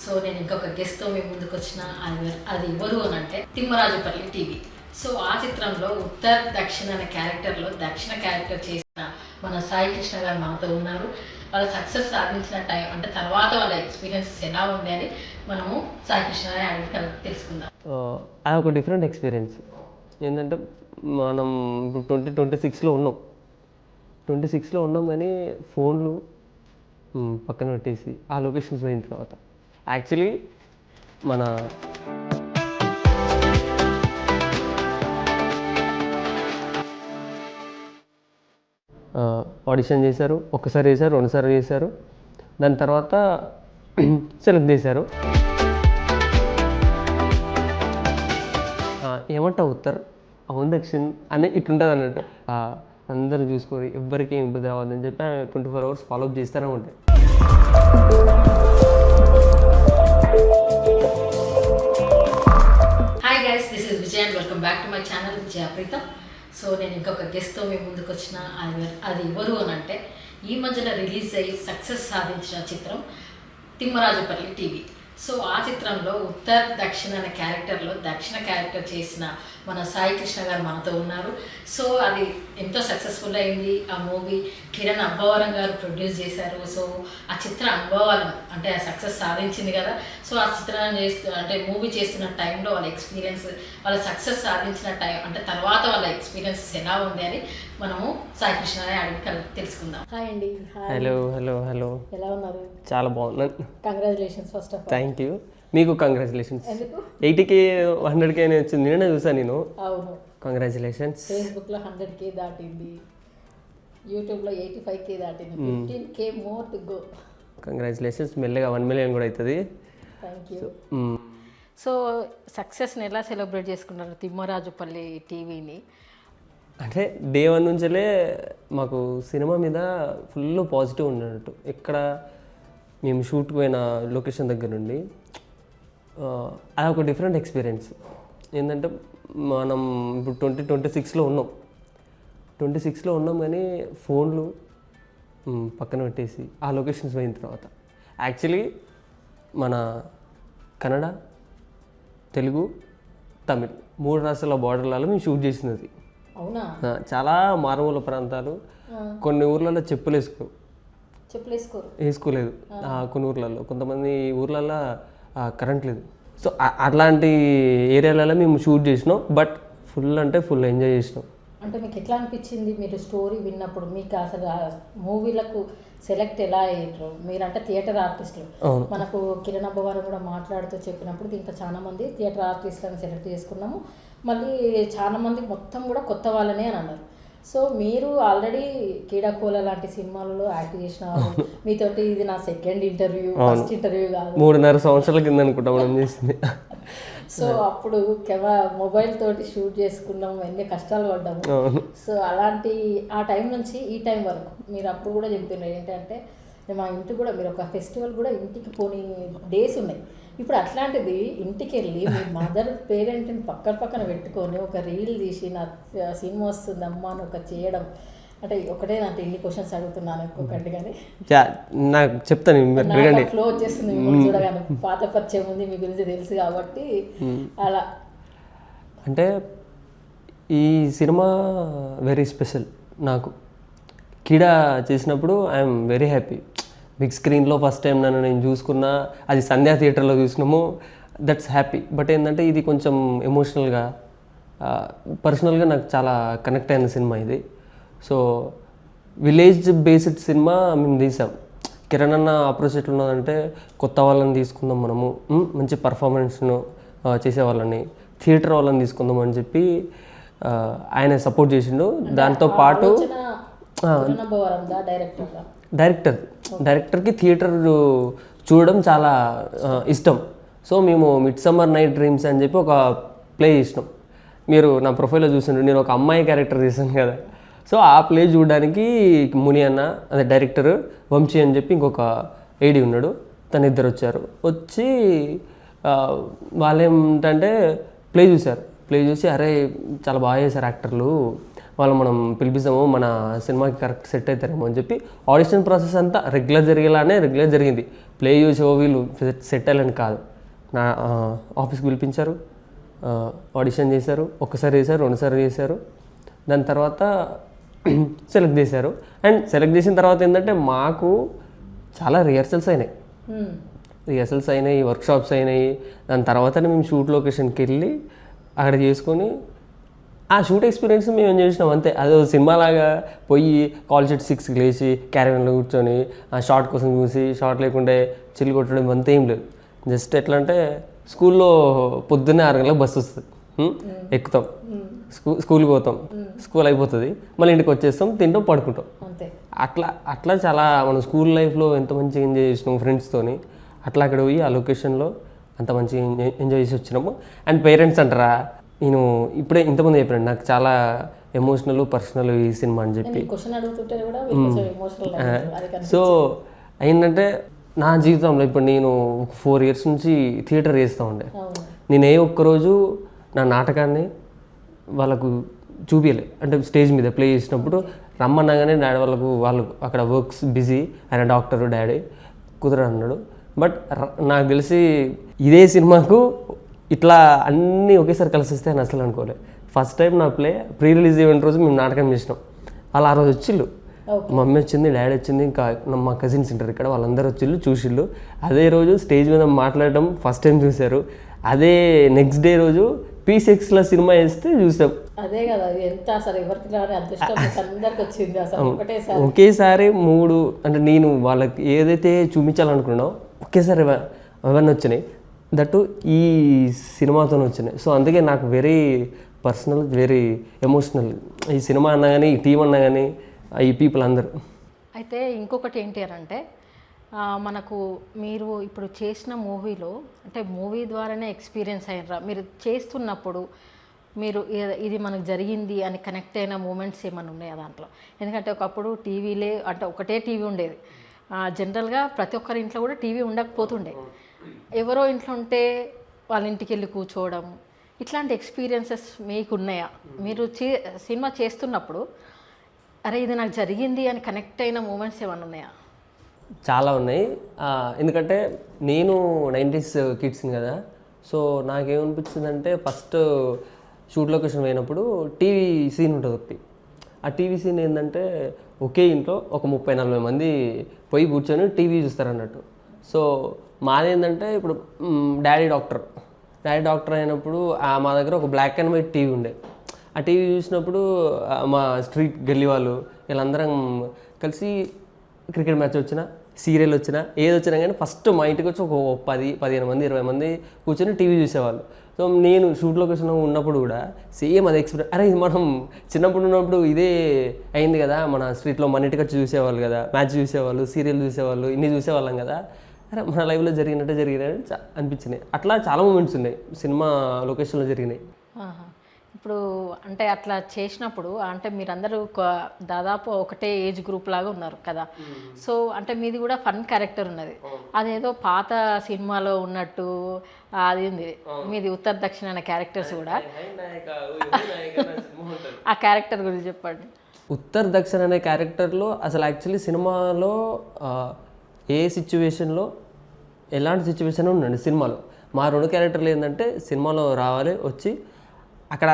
So నేను ఇంకొక గెస్ట్తో మీ ముందుకు వచ్చిన అది ఎవరు అని అంటే తిమ్మరాజుపల్లి టీవీ. సో ఆ చిత్రంలో ఉత్తర్ దక్షిణ అనే క్యారెక్టర్లో దక్షిణ క్యారెక్టర్ చేసిన మన సాయి కృష్ణ గారు మనతో ఉన్నారు. వాళ్ళ సక్సెస్ సాధించిన టైం అంటే తర్వాత వాళ్ళ ఎక్స్పీరియన్సెస్ ఎలా ఉంది అని మనము సాయి కృష్ణ గారి అడిగి తెలుసుకుందాం. అది ఒక డిఫరెంట్ ఎక్స్పీరియన్స్. ఏంటంటే మనం ఇప్పుడు 2026లో ఉన్నాం. 26లో ఉన్నాం కానీ ఫోన్లు పక్కన పెట్టేసి ఆ లొకేషన్స్ పోయిన తర్వాత యాక్చువల్లీ మన ఆడిషన్ చేశారు, ఒక్కసారి చేశారు, రెండుసార్లు చేశారు, దాని తర్వాత సెలెక్ట్ చేశారు. ఏమంటావు ఉత్తర్ అవును దక్షిణ్ అని ఇట్లుంటుంది అన్నట్టు. అందరూ చూసుకొని ఎవ్వరికి ఏం ఇబ్బంది అవ్వదని చెప్పి 24 hours ఫాలోఅప్ చేస్తూనే ఉంటాయి. Hi guys, this is Vijay and welcome back to my channel Vijaya Preetham. So నేను ఇంకొక గెస్ట్తో మీ ముందుకు వచ్చిన అది ఎవరు అని అంటే ఈ మధ్యన రిలీజ్ అయ్యి సక్సెస్ సాధించిన చిత్రం తిమ్మరాజుపల్లి టీవీ. సో ఆ చిత్రంలో ఉత్తర్ దక్షిణ అనే క్యారెక్టర్లో దక్షిణ క్యారెక్టర్ చేసిన మన సాయి కృష్ణ గారు మనతో ఉన్నారు. సో అది ఎంతో సక్సెస్ఫుల్ అయింది. ఆ మూవీ కిరణ్ అబ్బవరం గారు ప్రొడ్యూస్ చేశారు. సో ఆ చిత్ర అనుభవాలను అంటే ఆ సక్సెస్ సాధించింది కదా. సో ఆ చిత్రాన్ని అంటే మూవీ చేస్తున్న టైంలో వాళ్ళ ఎక్స్పీరియన్స్, వాళ్ళ సక్సెస్ సాధించిన టైం అంటే తర్వాత వాళ్ళ ఎక్స్పీరియన్సెస్ ఎలా ఉంది అని మనము సాయి కృష్ణ గారిని అడిగి తెలుసుకుందాం. హాయ్ అండి. హలో హలో హలో, ఎలా ఉన్నారు? చాలా బాగున్నాను. Congratulations first of all. Thank you. మీకు కంగ్రాచులేషన్స్. ఎందుకు 80K 100K అని వచ్చింది, నేనే చూసాను నేను. అవును, కంగ్రాచులేషన్స్. ఫేస్బుక్లో 100K దాటింది, యూట్యూబ్లో 85K దాటింది, 15K more to go. Congratulations. మెల్లగా 1 million కూడా అవుతుంది. Thank you. సో సక్సెస్ని ఎలా సెలబ్రేట్ చేసుకున్నారు తిమ్మరాజుపల్లి టీవీని? అంటే డే 1 నుంచే మాకు సినిమా మీద ఫుల్ పాజిటివ్ ఉన్నట్టు. ఎక్కడ మేము షూట్కి పోయిన లొకేషన్ దగ్గర నుండి అది ఒక డిఫరెంట్ ఎక్స్పీరియన్స్. ఏంటంటే మనం ఇప్పుడు 2026లో ఉన్నాం. 26లో ఉన్నాం కానీ ఫోన్లు పక్కన పెట్టేసి ఆ లొకేషన్స్ పోయిన తర్వాత యాక్చువల్లీ మన కన్నడ, తెలుగు, తమిళ్ 3 రాష్ట్రాల బార్డర్లలో మేము షూట్ చేసినది. అవునా? చాలా మారుమూల ప్రాంతాలు. కొన్ని ఊర్లలో చెప్పులు వేసుకోలేదు. కొన్ని ఊర్లలో, కొంతమంది ఊర్లలో కరెంట్ లేదు. సో అట్లాంటి ఏరియాలలో మేము షూట్ చేసినాం. బట్ ఫుల్ అంటే ఫుల్ ఎంజాయ్ చేసినాం. అంటే మీకు ఎట్లా అనిపించింది మీరు స్టోరీ విన్నప్పుడు? మీకు అసలు ఆ మూవీలకు సెలెక్ట్ ఎలా అయ్యారు? మీరంటే థియేటర్ ఆర్టిస్టులు. మనకు కిరణ్ అబ్బవారు కూడా మాట్లాడుతూ చెప్పినప్పుడు దీంట్లో చాలా మంది థియేటర్ ఆర్టిస్టులను సెలెక్ట్ చేసుకున్నాము, మళ్ళీ చాలా మంది మొత్తం కూడా కొత్త వాళ్ళనే అని అన్నారు. సో మీరు ఆల్రెడీ కీడాకోల లాంటి సినిమాలలో యాక్ట్ చేసిన వాళ్ళు, మీతోటి ఇది నా సెకండ్ ఇంటర్వ్యూ, ఫస్ట్ ఇంటర్వ్యూ కాదు, 3.5 సంవత్సరాల కింద అనుకుంటా మనం చేసింది. సో అప్పుడు మొబైల్ తోటి షూట్ చేసుకున్నాము, ఎన్ని కష్టాలు పడ్డాము. సో అలాంటి ఆ టైం నుంచి ఈ టైం వరకు మీరు అప్పుడు కూడా చెప్తున్నారు ఏంటంటే మా ఇంటికి కూడా మీరు ఒక ఫెస్టివల్ కూడా ఇంటికి పోని డేస్ ఉన్నాయి. ఇప్పుడు అట్లాంటిది ఇంటికి వెళ్ళి మీ మదర్ పేరెంట్ని పక్కన పెట్టుకొని ఒక రీల్ తీసి నా సినిమా వస్తుందమ్మా అని ఒక చేయడం అంటే ఒకటే అంటే ఇన్ని క్వశ్చన్స్ అడుగుతున్నాను ఒక్కొక్కటి, కానీ నాకు చెప్తాను ఫ్లో వచ్చేస్తుంది చూడగానే. పాత పరిచయం ఉంది మీ గురించి తెలుసు కాబట్టి అలా. అంటే ఈ సినిమా వెరీ స్పెషల్ నాకు. కీడా చేసినప్పుడు ఐఎమ్ వెరీ హ్యాపీ. బిగ్ స్క్రీన్లో ఫస్ట్ టైం నేను చూసుకున్నా, అది సంధ్యా థియేటర్లో చూసినాము, దట్స్ హ్యాపీ. బట్ ఏంటంటే ఇది కొంచెం ఎమోషనల్గా పర్సనల్గా నాకు చాలా కనెక్ట్ అయిన సినిమా ఇది. సో విలేజ్ బేస్డ్ సినిమా మేము తీసాం. కిరణ్ అన్న అప్రోచ్ ఎట్లున్నదంటే కొత్త వాళ్ళని తీసుకుందాం మనము, మంచి పర్ఫార్మెన్స్ను చేసేవాళ్ళని, థియేటర్ వాళ్ళని తీసుకుందాం అని చెప్పి ఆయన సపోర్ట్ చేసిండు. దాంతో పాటు డైరెక్టర్కి థియేటర్ చూడడం చాలా ఇష్టం. సో మేము మిడ్ సమ్మర్ నైట్ డ్రీమ్స్ అని చెప్పి ఒక ప్లే చేసినాం. మీరు నా ప్రొఫైల్లో చూసిండ్రు, నేను ఒక అమ్మాయి క్యారెక్టర్ చేశాను కదా. సో ఆ ప్లే చూడడానికి ముని అన్న అదే డైరెక్టర్, వంశీ అని చెప్పి ఇంకొక ఏడి ఉన్నాడు, తను ఇద్దరు వచ్చారు. వచ్చి వాళ్ళు ఏమిటంటే ప్లే చూశారు. ప్లే చూసి అరే చాలా బాగా చేశారు యాక్టర్లు, వాళ్ళు మనం పిలిపిస్తాము మన సినిమాకి కరెక్ట్ సెట్ అవుతారేమో అని చెప్పి ఆడిషన్ ప్రాసెస్ అంతా రెగ్యులర్ జరిగింది. ప్లే చేసే వీళ్ళు సెట్ అయ్యాలని కాదు. నా ఆఫీస్కి పిలిపించారు, ఆడిషన్ చేశారు, ఒకసారి చేశారు, రెండుసార్లు చేశారు. దాని తర్వాత సెలెక్ట్ చేశారు. అండ్ సెలెక్ట్ చేసిన తర్వాత ఏంటంటే మాకు చాలా రిహర్సల్స్ అయినాయి, వర్క్షాప్స్ అయినాయి. దాని తర్వాతనే మేము షూట్ లొకేషన్కి వెళ్ళి అక్కడ చేసుకొని ఆ షూట్ ఎక్స్పీరియన్స్ మేము ఏం చేసినాం అంతే. అదే సినిమాలాగా పోయి కాల్ షీట్ 6కి లేచి క్యారవెన్లో కూర్చొని ఆ షార్ట్ కోసం చూసి షార్ట్ లేకుంటే చిల్లు కొట్టడం అంతా ఏం లేదు. జస్ట్ ఎట్లా అంటే స్కూల్లో పొద్దున్నే 6 గంటలకు బస్సు వస్తుంది, ఎక్కుతాం, స్కూల్కి పోతాం, స్కూల్ అయిపోతుంది, మళ్ళీ ఇంటికి వచ్చేస్తాం, తింటాం, పడుకుంటాం. అట్లా చాలా మనం స్కూల్ లైఫ్లో ఎంత మంచిగా ఎంజాయ్ చేసినాము ఫ్రెండ్స్తోని. అట్లా అక్కడ పోయి ఆ లొకేషన్లో అంత మంచిగా ఎంజాయ్ చేసి వచ్చినాము. అండ్ పేరెంట్స్ అంటారా, నేను ఇప్పుడే ఇంతమంది చెప్పాను నాకు చాలా ఎమోషనల్ పర్సనల్ ఈ సినిమా అని చెప్పి. సో ఏంటంటే నా జీవితంలో ఇప్పుడు నేను 4 years నుంచి థియేటర్ చేస్తూ ఉండే. నేను ఒక్కరోజు నా నాటకాన్ని వాళ్ళకు చూపించలే. అంటే స్టేజ్ మీద ప్లే చేసినప్పుడు రమ్మనగానే డాడీ వాళ్ళు అక్కడ వర్క్స్ బిజీ, ఆయన డాక్టరు, డాడీ కుదరడు అన్నాడు. బట్ నాకు తెలిసి ఇదే సినిమాకు ఇట్లా అన్నీ ఒకేసారి కలిసి వస్తే అని అసలు అనుకోలేదు. ఫస్ట్ టైం నా ప్రీ రిలీజ్ ఈవెంట్ రోజు మేము నాటకం చేసినాం. వాళ్ళు ఆ రోజు వచ్చిళ్ళు, మమ్మీ వచ్చింది, డాడీ వచ్చింది, ఇంకా మా కజిన్స్ ఉంటారు ఇక్కడ, వాళ్ళందరూ వచ్చిళ్ళు, చూసిళ్ళు. అదే రోజు స్టేజ్ మీద మాట్లాడడం ఫస్ట్ టైం చూశారు. అదే నెక్స్ట్ డే రోజు P6లో సినిమా వేస్తే చూసాం. అదే కదా, ఎంత అసలు ఎవరికి అందరికి వచ్చింది అసలు ఒకేసారి 3. అంటే నేను వాళ్ళకి ఏదైతే చూపించాలనుకున్నానో ఒకేసారి అవన్నీ వచ్చినాయి. దట్టు ఈ సినిమాతో వచ్చినాయి. సో అందుకే నాకు వెరీ పర్సనల్, వెరీ ఎమోషనల్ ఈ సినిమా అన్నా కానీ, ఈ టీం అన్నా కానీ, ఈ పీపుల్ అందరూ. అయితే ఇంకొకటి ఏంటి అని అంటే మనకు మీరు ఇప్పుడు చేసిన మూవీలో అంటే మూవీ ద్వారానే ఎక్స్పీరియన్స్ అయినరా, మీరు చేస్తున్నప్పుడు మీరు ఇది మనకు జరిగింది అని కనెక్ట్ అయిన మూమెంట్స్ ఏమైనా ఉన్నాయా దాంట్లో? ఎందుకంటే ఒకప్పుడు టీవీలే అంటే ఒకటే టీవీ ఉండేది. జనరల్గా ప్రతి ఒక్కరి ఇంట్లో కూడా టీవీ ఉండకపోతుండే. ఎవరో ఇంట్లో ఉంటే వాళ్ళ ఇంటికి వెళ్ళి కూర్చోవడం, ఇట్లాంటి ఎక్స్పీరియన్సెస్ మీకు ఉన్నాయా? మీరు సినిమా చేస్తున్నప్పుడు అరే ఇది నాకు జరిగింది అని కనెక్ట్ అయిన మూమెంట్స్ ఏమైనా ఉన్నాయా? చాలా ఉన్నాయి. ఎందుకంటే నేను 90s కిడ్స్ని కదా. సో నాకేమనిపించిందంటే ఫస్ట్ షూట్ లొకేషన్ పోయినప్పుడు టీవీ సీన్ ఉంటుంది ఒకటి. ఆ టీవీ సీన్ ఏంటంటే ఒకే ఇంట్లో ఒక 30-40 మంది పోయి కూర్చొని టీవీ చూస్తారు అన్నట్టు. సో మాదేంటంటే ఇప్పుడు డాడీ డాక్టర్ అయినప్పుడు మా దగ్గర ఒక బ్లాక్ అండ్ వైట్ టీవీ ఉండే. ఆ టీవీ చూసినప్పుడు మా స్ట్రీట్ గల్లీ వాళ్ళు వీళ్ళందరం కలిసి క్రికెట్ మ్యాచ్ వచ్చినా, సీరియల్ వచ్చినా, ఏది వచ్చినా కానీ ఫస్ట్ మా ఇంటికి వచ్చి ఒక 10-15 మంది 20 మంది కూర్చొని టీవీ చూసేవాళ్ళు. సో నేను షూట్ లొకేషన్లో ఉన్నప్పుడు కూడా సేమ్ అది ఎక్స్పీరియన్స్. అరే ఇది మనం చిన్నప్పుడు ఉన్నప్పుడు ఇదే అయింది కదా, మన స్ట్రీట్లో మన ఇంటికి వచ్చి చూసేవాళ్ళు కదా, మ్యాచ్ చూసేవాళ్ళు, సీరియల్ చూసేవాళ్ళు, ఇన్ని చూసేవాళ్ళం కదా, అరే మన లైఫ్లో జరిగినట్టు అనిపించినాయి. అట్లా చాలా మూమెంట్స్ ఉన్నాయి సినిమా లొకేషన్లో జరిగినాయి. ఇప్పుడు అంటే అట్లా చేసినప్పుడు అంటే మీరందరూ దాదాపు ఒకటే ఏజ్ గ్రూప్ లాగా ఉన్నారు కదా. సో అంటే మీది కూడా ఫన్ క్యారెక్టర్ ఉన్నది, అదేదో పాత సినిమాలో ఉన్నట్టు అది ఉంది. మీది ఉత్తర దక్షిణ అనే క్యారెక్టర్స్ కూడా, ఆ క్యారెక్టర్ గురించి చెప్పండి. ఉత్తర దక్షిణ అనే క్యారెక్టర్లో అసలు యాక్చువల్లీ సినిమాలో ఏ సిచ్యువేషన్లో ఎలాంటి సిచ్యువేషన్ ఉండండి సినిమాలో. మా 2 క్యారెక్టర్లు ఏంటంటే సినిమాలో రావాలి, వచ్చి అక్కడ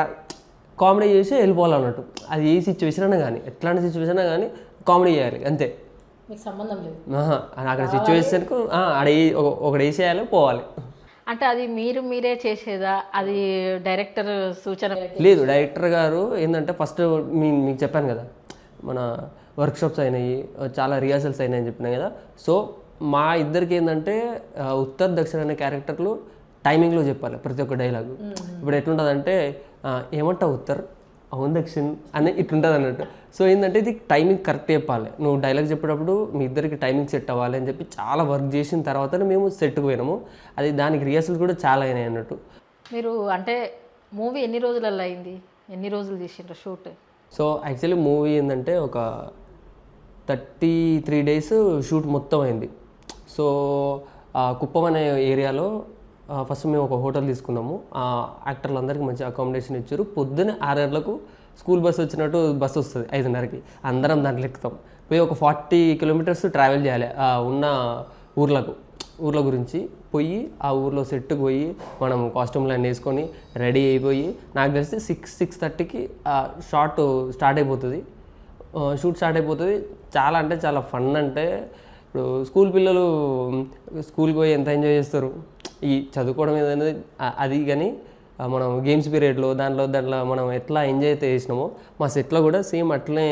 కామెడీ చేసి వెళ్ళిపోవాలన్నట్టు. అది ఏ సిచ్యువేషన్ అయినా కానీ, ఎట్లాంటి సిచ్యువేషన్ అయినా కానీ కామెడీ చేయాలి అంతే, మీకు సంబంధం లేదు. అక్కడ సిచ్యువేషన్కు ఒకటి వేసేయాలి, పోవాలి. అంటే అది మీరే చేసేదా, అది డైరెక్టర్ సూచన? లేదు, డైరెక్టర్ గారు ఏంటంటే ఫస్ట్ మీకు చెప్పాను కదా మన వర్క్షాప్స్ అయినాయి, చాలా రిహార్సల్స్ అయినాయని చెప్పినాయి కదా. సో మా ఇద్దరికి ఏంటంటే ఉత్తర దక్షిణ అనే క్యారెక్టర్లు టైమింగ్లో చెప్పాలి ప్రతి ఒక్క డైలాగు. ఇప్పుడు ఎట్లుంటుందంటే ఏమంటావు ఉత్తర్, అవును దక్షిణ్ అని ఇట్లుంటుంది అన్నట్టు. సో ఏంటంటే ఇది టైమింగ్ కరెక్ట్ చెప్పాలి. నువ్వు డైలాగ్ చెప్పేటప్పుడు మీ ఇద్దరికి టైమింగ్ సెట్ అవ్వాలి అని చెప్పి చాలా వర్క్ చేసిన తర్వాతనే మేము సెట్కి పోయినాము. అది దానికి రిహర్సల్ కూడా చాలా అయినాయి అన్నట్టు. మీరు అంటే మూవీ ఎన్ని రోజులలో అయింది, ఎన్ని రోజులు తీసిండ్రు షూట్? సో యాక్చువల్లీ మూవీ ఏంటంటే ఒక 33 days షూట్ మొత్తం అయింది. సో కుప్పం అనే ఏరియాలో ఫస్ట్ మేము ఒక హోటల్ తీసుకున్నాము. యాక్టర్లు అందరికీ మంచి అకామిడేషన్ ఇచ్చారు. పొద్దున్న 6 గంటలకు స్కూల్ బస్సు వచ్చినట్టు బస్సు వస్తుంది 5:30కి, అందరం దాంట్లో ఎక్కుతాం. పోయి ఒక 40 కిలోమీటర్స్ ట్రావెల్ చేయాలి ఉన్న ఊర్ల గురించి. పోయి ఆ ఊర్లో సెట్కి పోయి మనం కాస్ట్యూమ్లు అన్నీ వేసుకొని రెడీ అయిపోయి, నాకు తెలిసి 6:30కి షూట్ స్టార్ట్ అయిపోతుంది. చాలా అంటే చాలా ఫన్. అంటే ఇప్పుడు స్కూల్ పిల్లలు స్కూల్కి పోయి ఎంత ఎంజాయ్ చేస్తారు, ఈ చదువుకోవడం ఏదనేది అది. కానీ మనం గేమ్స్ పీరియడ్లో దాంట్లో మనం ఎట్లా ఎంజాయ్ అయితే చేసినామో మా సెట్లో కూడా సేమ్ అట్లనే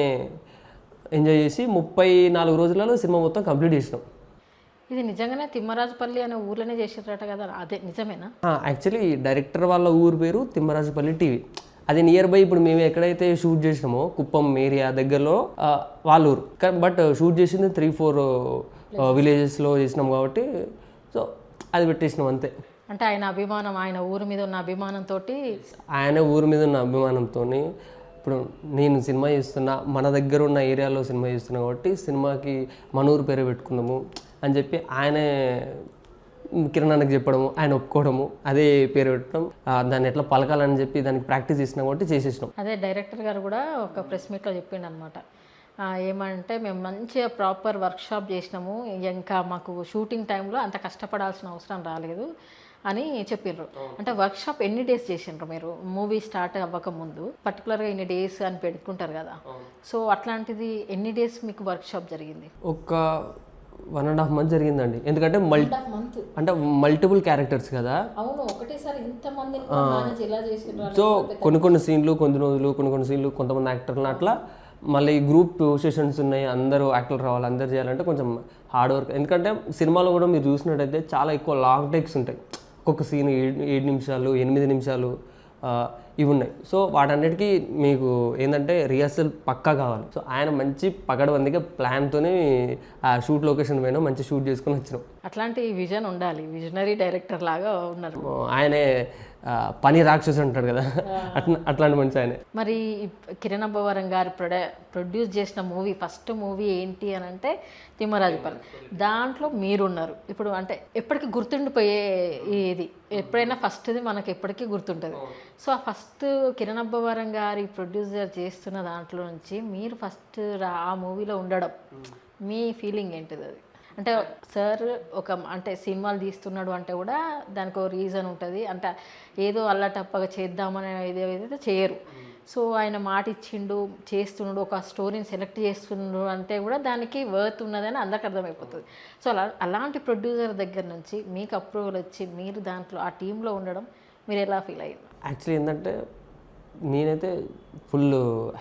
ఎంజాయ్ చేసి 34 రోజులలో సినిమా మొత్తం కంప్లీట్ చేసినాం. ఇది నిజంగానే తిమ్మరాజుపల్లి అనే ఊర్లోనే చేసిరట కదా, అదే నిజమేనా? యాక్చువల్లీ డైరెక్టర్ వాళ్ళ ఊరు పేరు తిమ్మరాజుపల్లి టీవీ. అది నియర్ బై ఇప్పుడు మేము ఎక్కడైతే షూట్ చేసినామో కుప్పం ఏరియా దగ్గరలో వాళ్ళ ఊరు. బట్ షూట్ చేసింది 3-4 విలేజెస్లో చేసినాం కాబట్టి సో అది పెట్టేసినాం అంతే. అంటే ఆయన అభిమానం, ఆయన ఊరి మీద ఉన్న అభిమానంతో ఇప్పుడు నేను సినిమా చేస్తున్నా, మన దగ్గర ఉన్న ఏరియాలో సినిమా చేస్తున్నా కాబట్టి సినిమాకి మన ఊరు పేరు పెట్టుకుందాము అని చెప్పి ఆయనే కిరణానికి చెప్పడము, ఆయన ఒప్పుకోవడము, అదే పేరు పెట్టడం, దాన్ని ఎట్లా పలకాలని చెప్పి దానికి ప్రాక్టీస్ చేసినాం కాబట్టి చేసేసినాం. అదే డైరెక్టర్ గారు కూడా ఒక ప్రెస్ మీట్లో చెప్పిండు అనమాట. ఏమంటే మేము మంచిగా ప్రాపర్ వర్క్షాప్ చేసినాము, ఇంకా మాకు షూటింగ్ టైంలో అంత కష్టపడాల్సిన అవసరం రాలేదు అని చెప్పిర్రు. అంటే వర్క్షాప్ ఎన్ని డేస్ చేసిండ్రు మీరు? మూవీ స్టార్ట్ అవ్వక ముందు పర్టికులర్గా ఇన్ని డేస్ అని పెట్టుకుంటారు కదా, సో అట్లాంటిది ఎన్ని డేస్ మీకు వర్క్షాప్ జరిగింది? ఒక 1.5 months జరిగిందండి. ఎందుకంటే మల్టిపుల్ క్యారెక్టర్స్ కదా, సో కొన్ని సీన్లు కొన్ని రోజులు, కొన్ని సీన్లు కొంతమంది యాక్టర్లు, అట్లా మళ్ళీ గ్రూప్ సెషన్స్ ఉన్నాయి, అందరూ యాక్టర్లు రావాలి, అందరు చేయాలంటే కొంచెం హార్డ్ వర్క్. ఎందుకంటే సినిమాలో కూడా మీరు చూసినట్టయితే చాలా ఎక్కువ లాంగ్ టేక్స్ ఉంటాయి. ఒక్కొక్క సీన్ 7 నిమిషాలు 8 నిమిషాలు ఇవి ఉన్నాయి. సో వాటన్నిటికీ మీకు ఏంటంటే రిహర్సల్ పక్కా కావాలి. సో ఆయన మంచి పకడ్బందీగా ప్లాన్తోనే ఆ షూట్ లొకేషన్ పోయినా మంచి షూట్ చేసుకుని వచ్చినాం. అట్లాంటి విజన్ ఉండాలి, విజనరీ డైరెక్టర్ లాగా ఉన్నారు. ఆయనే పని రాక్షసు అంటాడు కదా, అట్లాంటి మంచి ఆయన. మరి కిరణ్ అబ్బవరం గారు ప్రొడ్యూస్ చేసిన ఫస్ట్ మూవీ ఏంటి అని అంటే తిమ్మరాజుపల్లి. దాంట్లో మీరున్నారు. ఇప్పుడు అంటే ఎప్పటికీ గుర్తుండిపోయే ఇది, ఎప్పుడైనా ఫస్ట్ది మనకు ఎప్పటికీ గుర్తుంటుంది. సో ఆ ఫస్ట్ కిరణ్ అబ్బవరం గారి ప్రొడ్యూసర్ చేస్తున్న దాంట్లో నుంచి మీరు ఫస్ట్ ఆ మూవీలో ఉండడం మీ ఫీలింగ్ ఏంటిది? అది అంటే సార్ అంటే సినిమాలు తీస్తున్నాడు అంటే కూడా దానికి ఒక రీజన్ ఉంటుంది. అంటే ఏదో అల్లటప్పగా చేద్దామని ఏదైతే చేయరు. సో ఆయన మాట ఇచ్చిండు, చేస్తున్నాడు, ఒక స్టోరీని సెలెక్ట్ చేస్తున్నాడు అంటే కూడా దానికి వర్త్ ఉన్నదని అందరికి అర్థమైపోతుంది. సో అలాంటి ప్రొడ్యూసర్ దగ్గర నుంచి మీకు అప్రూవల్ వచ్చి మీరు దాంట్లో ఆ టీంలో ఉండడం మీరు ఎలా ఫీల్ అయ్యారు? యాక్చువల్లీ ఏంటంటే నేనైతే ఫుల్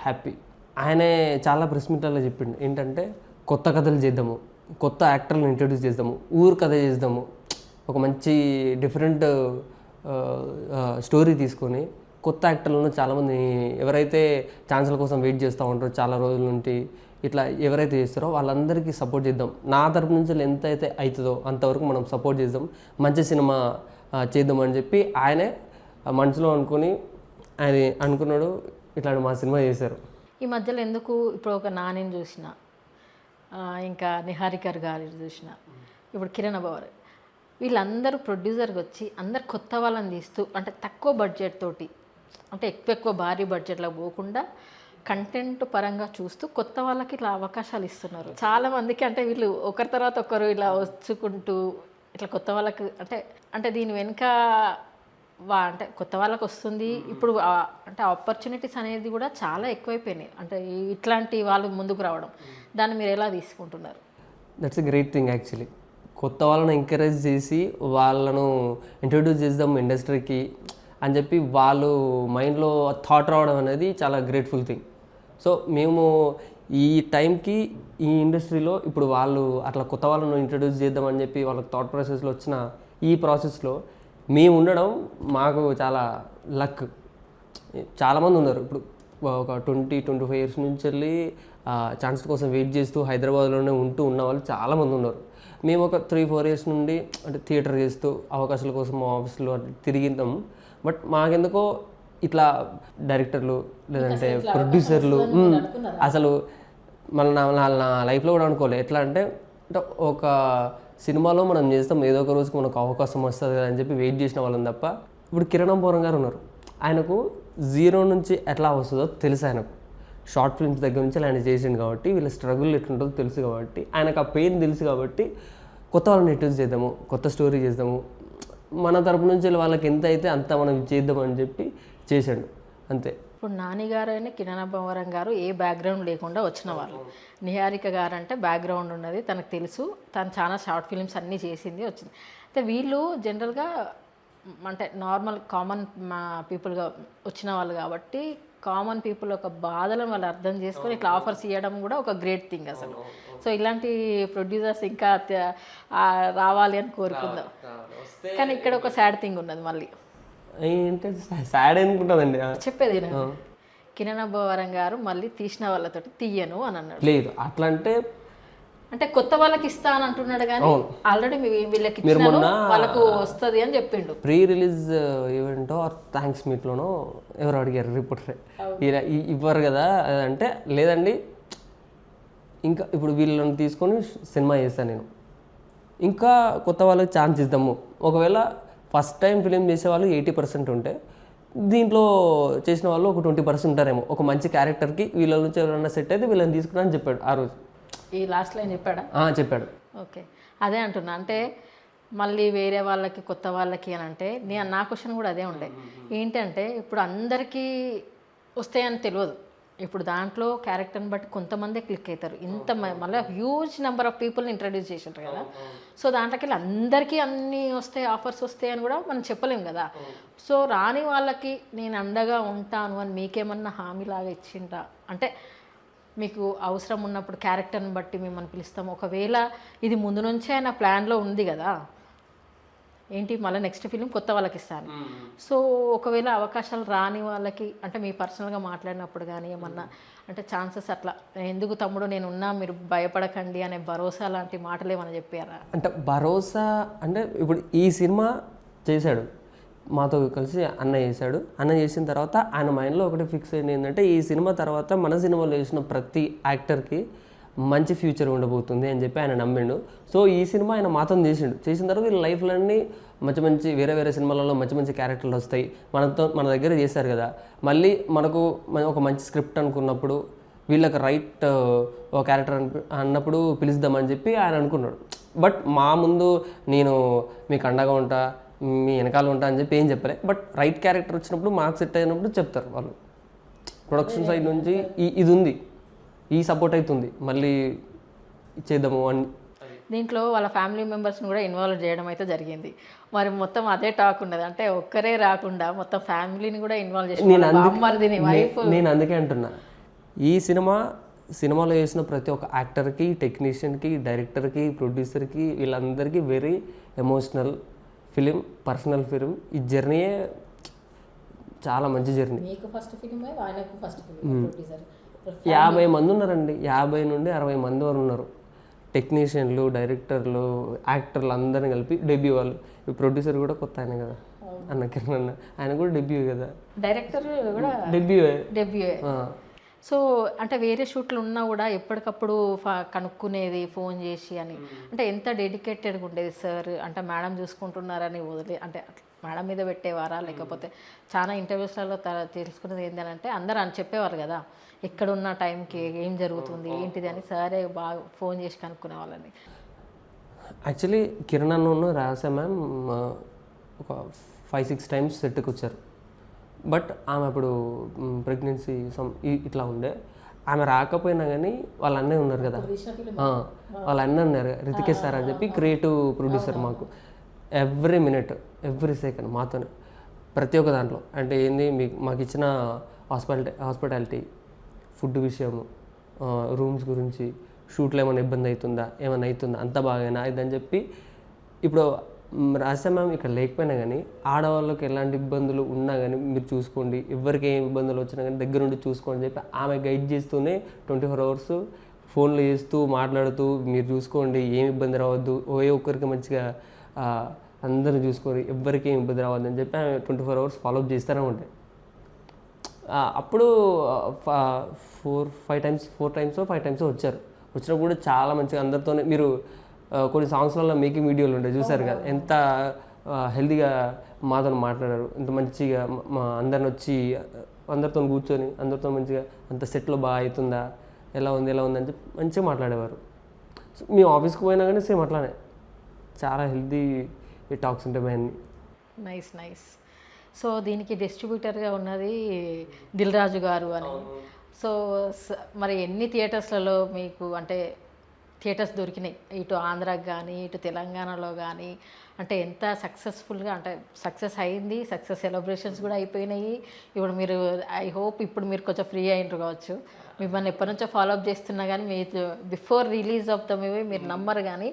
హ్యాపీ. ఆయనే చాలా ప్రెస్ మీట్లలో చెప్పిండు ఏంటంటే కొత్త కథలు చేద్దాము, కొత్త యాక్టర్లను ఇంట్రడ్యూస్ చేద్దాము, ఊరు కథ చేద్దాము, ఒక మంచి డిఫరెంట్ స్టోరీ తీసుకొని కొత్త యాక్టర్లను చాలామంది ఎవరైతే ఛాన్సుల కోసం వెయిట్ చేస్తూ ఉంటారో చాలా రోజుల నుండి, ఇట్లా ఎవరైతే చేస్తారో వాళ్ళందరికీ సపోర్ట్ చేద్దాం. నా తరపు నుంచి ఎంత అయితే అవుతుందో అంతవరకు మనం సపోర్ట్ చేద్దాం, మంచి సినిమా చేద్దాం అని చెప్పి ఆయనే మనసులో అనుకుని ఆయన అనుకున్నాడు. ఇట్లాంటి మా సినిమా చేశారు. ఈ మధ్యలో ఎందుకు ఇప్పుడు ఒక నానిని చూసిన, ఇంకా నిహారికర్ గారి చూసిన, ఇప్పుడు కిరణ్ అబ్బవరం, వీళ్ళందరూ ప్రొడ్యూసర్కి వచ్చి అందరు కొత్త వాళ్ళని తీస్తూ అంటే తక్కువ బడ్జెట్ తోటి, అంటే ఎక్కువ భారీ బడ్జెట్లో పోకుండా కంటెంట్ పరంగా చూస్తూ కొత్త వాళ్ళకి ఇట్లా అవకాశాలు ఇస్తున్నారు. చాలామందికి అంటే వీళ్ళు ఒకరి తర్వాత ఒకరు ఇలా వచ్చుకుంటూ ఇట్లా కొత్త వాళ్ళకి అంటే దీని వెనుక అంటే కొత్త వాళ్ళకి వస్తుంది. ఇప్పుడు అంటే ఆపర్చునిటీస్ అనేది కూడా చాలా ఎక్కువైపోయినాయి. అంటే ఇట్లాంటి వాళ్ళు ముందుకు రావడం, దాన్ని మీరు ఎలా తీసుకుంటున్నారు? That's a great thing actually. కొత్త వాళ్ళను ఎంకరేజ్ చేసి వాళ్ళను ఇంట్రడ్యూస్ చేద్దాం ఇండస్ట్రీకి అని చెప్పి వాళ్ళు మైండ్లో థాట్ రావడం అనేది చాలా గ్రేట్ఫుల్ థింగ్. సో మేము ఈ టైంకి ఈ ఇండస్ట్రీలో ఇప్పుడు వాళ్ళు అట్లా కొత్త వాళ్ళను ఇంట్రడ్యూస్ చేద్దామని చెప్పి వాళ్ళకి థాట్ ప్రాసెస్లో వచ్చిన ఈ ప్రాసెస్లో మేము ఉండడం మాకు చాలా లక్. చాలామంది ఉన్నారు ఇప్పుడు ఒక 20-25 ఇయర్స్ నుంచి వెళ్ళి ఛాన్స్ కోసం వెయిట్ చేస్తూ హైదరాబాద్లోనే ఉన్న వాళ్ళు చాలామంది ఉన్నారు. మేము ఒక 3-4 ఇయర్స్ నుండి అంటే థియేటర్ చేస్తూ అవకాశాల కోసం ఆఫీస్లో తిరిగిద్దాం. బట్ మాకెందుకో ఇట్లా డైరెక్టర్లు లేదంటే ప్రొడ్యూసర్లు అసలు మళ్ళీ నా లైఫ్లో కూడా అనుకోలేదు. ఎట్లా అంటే ఒక సినిమాలో మనం చేస్తాం, ఏదో ఒక రోజుకి మనకు అవకాశం వస్తుంది కదా అని చెప్పి వెయిట్ చేసిన వాళ్ళని తప్ప. ఇప్పుడు కిరణ్ అబ్బవరం గారు ఉన్నారు, ఆయనకు జీరో నుంచి ఎట్లా వస్తుందో తెలుసు ఆయనకు. షార్ట్ ఫిల్మ్స్ దగ్గర నుంచి ఆయన చేసిండు కాబట్టి వీళ్ళ స్ట్రగుల్ ఎట్లుంటుందో తెలుసు కాబట్టి ఆయనకు ఆ పెయిన్ తెలుసు కాబట్టి కొత్త వాళ్ళని ఇంట్రడ్యూస్ చేద్దాము, కొత్త స్టోరీ చేద్దాము, మన తరపు నుంచి వాళ్ళకి ఎంత అయితే అంత మనం చేద్దామని చెప్పి చేశాడు అంతే. ఇప్పుడు నాని గారు అయినా కిరణ్ అబ్బవరం గారు ఏ బ్యాక్గ్రౌండ్ లేకుండా వచ్చిన వాళ్ళు. నిహారిక గారు అంటే బ్యాక్గ్రౌండ్ ఉన్నది, తనకు తెలుసు, తను చాలా షార్ట్ ఫిల్మ్స్ అన్నీ చేసింది వచ్చింది. అయితే వీళ్ళు జనరల్గా అంటే నార్మల్ కామన్ పీపుల్గా వచ్చిన వాళ్ళు కాబట్టి కామన్ పీపుల్ ఒక బాధలను వాళ్ళు అర్థం చేసుకొని ఇట్లా ఆఫర్స్ ఇవ్వడం కూడా ఒక గ్రేట్ థింగ్ అసలు. సో ఇలాంటి ప్రొడ్యూసర్స్ ఇంకా రావాలి అని కోరుకుందాం. కానీ ఇక్కడ ఒక సాడ్ థింగ్ ఉన్నది మళ్ళీ. ఏంటంటే సాడ్ అనుకుంటుందండి చెప్పేది కిరణ్ అబ్బవరం గారు మళ్ళీ తీసిన వాళ్ళతో తీయను అని అన్నాడు. లేదు అట్లా అంటే కొత్త వాళ్ళకి ఇస్తా అని అంటున్నాడు కానీ ఆల్రెడీ వీళ్ళకి ఇచ్చినాను వాళ్ళకు వస్తుంది అని చెప్పిండు. ప్రీ రిలీజ్ ఈవెంటో థ్యాంక్స్ మీట్లోనో ఎవరు అడిగారు రిపోర్టర్ ఇవ్వరు కదా అంటే, లేదండి ఇంకా ఇప్పుడు వీళ్ళని తీసుకొని సినిమా చేస్తాను నేను, ఇంకా కొత్త వాళ్ళకి ఛాన్స్ ఇద్దాము. ఒకవేళ ఫస్ట్ టైం ఫిలిం చేసే వాళ్ళు 80% ఉంటే దీంట్లో చేసిన వాళ్ళు ఒక 20% ఉంటారేమో. ఒక మంచి క్యారెక్టర్కి వీళ్ళ నుంచి ఎవరైనా సెట్ అయితే వీళ్ళని తీసుకున్నా అని చెప్పాడు ఆ రోజు. ఈ లాస్ట్ లైన్ చెప్పాడా? చెప్పాడు. ఓకే, అదే అంటున్నా. అంటే మళ్ళీ వేరే వాళ్ళకి కొత్త వాళ్ళకి అని అంటే నా క్వశ్చన్ కూడా అదే ఉండే. ఏంటంటే ఇప్పుడు అందరికీ వస్తాయని తెలియదు. ఇప్పుడు దాంట్లో క్యారెక్టర్ని బట్టి కొంతమందే క్లిక్ అవుతారు. ఇంత మళ్ళీ హ్యూజ్ నెంబర్ ఆఫ్ పీపుల్ని ఇంట్రడ్యూస్ చేసింటారు కదా. సో దాంట్లోకి వెళ్ళి అందరికీ అన్నీ వస్తాయి, ఆఫర్స్ వస్తాయి అని కూడా మనం చెప్పలేం కదా. సో రాని వాళ్ళకి నేను అండగా ఉంటాను అని మీకేమన్నా హామీలాగా ఇచ్చింటా? అంటే మీకు అవసరం ఉన్నప్పుడు క్యారెక్టర్ని బట్టి మిమ్మల్ని పిలుస్తాము. ఒకవేళ ఇది ముందు నుంచే నా ప్లాన్లో ఉంది కదా, ఏంటి మళ్ళీ నెక్స్ట్ ఫిలిం కొత్త వాళ్ళకి ఇస్తాను. సో ఒకవేళ అవకాశాలు రాని వాళ్ళకి అంటే మీ పర్సనల్గా మాట్లాడినప్పుడు కానీ ఏమన్నా అంటే ఛాన్సెస్ అట్లా ఎందుకు తమ్ముడు నేను ఉన్నా మీరు భయపడకండి అనే భరోసా లాంటి మాటలు ఏమైనా చెప్పారా? అంటే భరోసా అంటే ఇప్పుడు ఈ సినిమా చేశాడు, మాతో కలిసి అన్న చేశాడు. అన్న చేసిన తర్వాత ఆయన మైండ్లో ఒకటి ఫిక్స్ అయింది ఏంటంటే, ఈ సినిమా తర్వాత మన సినిమాలో చేసిన ప్రతి యాక్టర్కి మంచి ఫ్యూచర్ ఉండబోతుంది అని చెప్పి ఆయన నమ్మిండు. సో ఈ సినిమా ఆయన మాతో చేసిన తర్వాత వీళ్ళ లైఫ్లన్నీ మంచి మంచి వేరే వేరే సినిమాలలో మంచి మంచి క్యారెక్టర్లు వస్తాయి. మన దగ్గర చేశారు కదా, మళ్ళీ మనకు ఒక మంచి స్క్రిప్ట్ అనుకున్నప్పుడు వీళ్ళకి రైట్ ఒక క్యారెక్టర్ అన్నప్పుడు పిలుద్దామని చెప్పి ఆయన అనుకున్నాడు. బట్ మా ముందు నేను మీకు అండగా ఉంటా, మీ వెనకాల ఉంటా అని చెప్పి ఏం చెప్పలే. బట్ రైట్ క్యారెక్టర్ వచ్చినప్పుడు మాకు సెట్ అయినప్పుడు చెప్తారు వాళ్ళు. ప్రొడక్షన్ సైడ్ నుంచి ఇది ఉంది, ఈ సపోర్ట్ అవుతుంది, మళ్ళీ చేద్దాము అని. దీంట్లో వాళ్ళ ఫ్యామిలీ మెంబర్స్ని కూడా ఇన్వాల్వ్ చేయడం అయితే జరిగింది. మరి మొత్తం అదే టాక్ ఉన్నది, అంటే ఒక్కరే రాకుండా మొత్తం ఫ్యామిలీని కూడా ఇన్వాల్వ్ చేసి నేను అందుకే అంటున్నా, ఈ సినిమాలో చేసిన ప్రతి ఒక్క యాక్టర్కి, టెక్నీషియన్కి, డైరెక్టర్కి, ప్రొడ్యూసర్కి వీళ్ళందరికీ very emotional film, personal film. ఈ జర్నీయే చాలా మంచి జర్నీ. 50 మంది ఉన్నారండి, 50 నుండి 60 మంది వరకు ఉన్నారు. టెక్నీషియన్లు, డైరెక్టర్లు, యాక్టర్లు అందరిని కలిపి డెబ్యూ వాళ్ళు. ప్రొడ్యూసర్ కూడా కొత్త ఆయన కదా అన్న కిరణ్ అన్న, ఆయన కూడా డెబ్యూ కదా. డైరెక్టర్ కూడా డెబ్యూ. సో అంటే వేరే షూట్లు ఉన్నా కూడా ఎప్పటికప్పుడు కనుక్కునేది ఫోన్ చేసి అని, అంటే ఎంత డెడికేటెడ్గా ఉండేది సార్. అంటే మేడం చూసుకుంటున్నారని అంటే మేడం మీద పెట్టేవారా, లేకపోతే చాలా ఇంటర్వ్యూస్లలో తెలుసుకునేది ఏంటంటే అందరూ అని చెప్పేవారు కదా, ఎక్కడున్న టైంకి ఏం జరుగుతుంది ఏంటిది అని సరే బాగా ఫోన్ చేసి కనుక్కునే వాళ్ళని. యాక్చువల్లీ కిరణ్ అన్న రాసా మ్యామ్ ఒక 5-6 టైమ్స్ సెట్కి వచ్చారు. బట్ ఆమె అప్పుడు ప్రెగ్నెన్సీ ఇట్లా ఉండే. ఆమె రాకపోయినా కానీ వాళ్ళ అన్నయ్య ఉన్నారు కదా, వాళ్ళ అన్న ఉన్నారు రితికేష్ సార్ అని చెప్పి క్రియేటివ్ ప్రొడ్యూసర్. మాకు ఎవ్రీ మినిట్ ఎవ్రీ సెకండ్ మాతోనే ప్రతి ఒక్క దాంట్లో. అంటే ఏంది మాకు ఇచ్చిన హాస్పిటాలిటీ, ఫుడ్ విషయము, రూమ్స్ గురించి, షూట్లో ఏమైనా ఇబ్బంది అవుతుందా, అంత బాగానా ఇదని చెప్పి. ఇప్పుడు రాసా మ్యామ్ ఇక్కడ లేకపోయినా కానీ ఆడవాళ్ళకి ఎలాంటి ఇబ్బందులు ఉన్నా కానీ మీరు చూసుకోండి, ఎవరికి ఏం ఇబ్బందులు వచ్చినా కానీ దగ్గర నుండి చూసుకోండి చెప్పి ఆమె గైడ్ చేస్తూనే 24 hours ఫోన్లు చేస్తూ మాట్లాడుతూ మీరు చూసుకోండి, ఏం ఇబ్బంది రావద్దు, ఒక్కరికి మంచిగా అందరూ చూసుకొని ఎవ్వరికి ఏం ఇబ్బంది రావద్దు అని చెప్పి ఆమె 24 hours ఫాలోఅప్ చేస్తూనే ఉంటాయి. అప్పుడు 4 టైమ్స్ వచ్చారు. వచ్చినప్పుడు కూడా చాలా మంచిగా అందరితోనే. మీరు కొన్ని సాంగ్స్లలో మేకింగ్ వీడియోలు ఉంటాయి చూసారు కదా, ఎంత హెల్తీగా మాతో మాట్లాడారు. ఇంత మంచిగా మా అందరిని వచ్చి అందరితో కూర్చొని అందరితో మంచిగా అంత సెట్లో బాగా అవుతుందా, ఎలా ఉంది అని చెప్పి మంచిగా మాట్లాడేవారు. సో మేము ఆఫీస్కి పోయినా కానీ సేమ్ అట్లానే చాలా హెల్తీ టాక్స్ ఉంటాయి అవన్నీ. నైస్. సో దీనికి డిస్ట్రిబ్యూటర్గా ఉన్నది దిల్ రాజు గారు అని. సో మరి ఎన్ని థియేటర్స్లలో మీకు అంటే థియేటర్స్ దొరికినాయి, ఇటు ఆంధ్రాకి కానీ ఇటు తెలంగాణలో కానీ, అంటే ఎంత సక్సెస్ఫుల్గా అంటే సక్సెస్ అయింది, సక్సెస్ సెలబ్రేషన్స్ కూడా అయిపోయినాయి. ఇప్పుడు మీరు ఐ హోప్ ఇప్పుడు మీరు కొంచెం ఫ్రీ అయినరు కావచ్చు. మిమ్మల్ని ఎప్పటి నుంచో ఫాలోఅప్ చేస్తున్నా కానీ మీరు before release of the movie మీరు నమ్మరు కానీ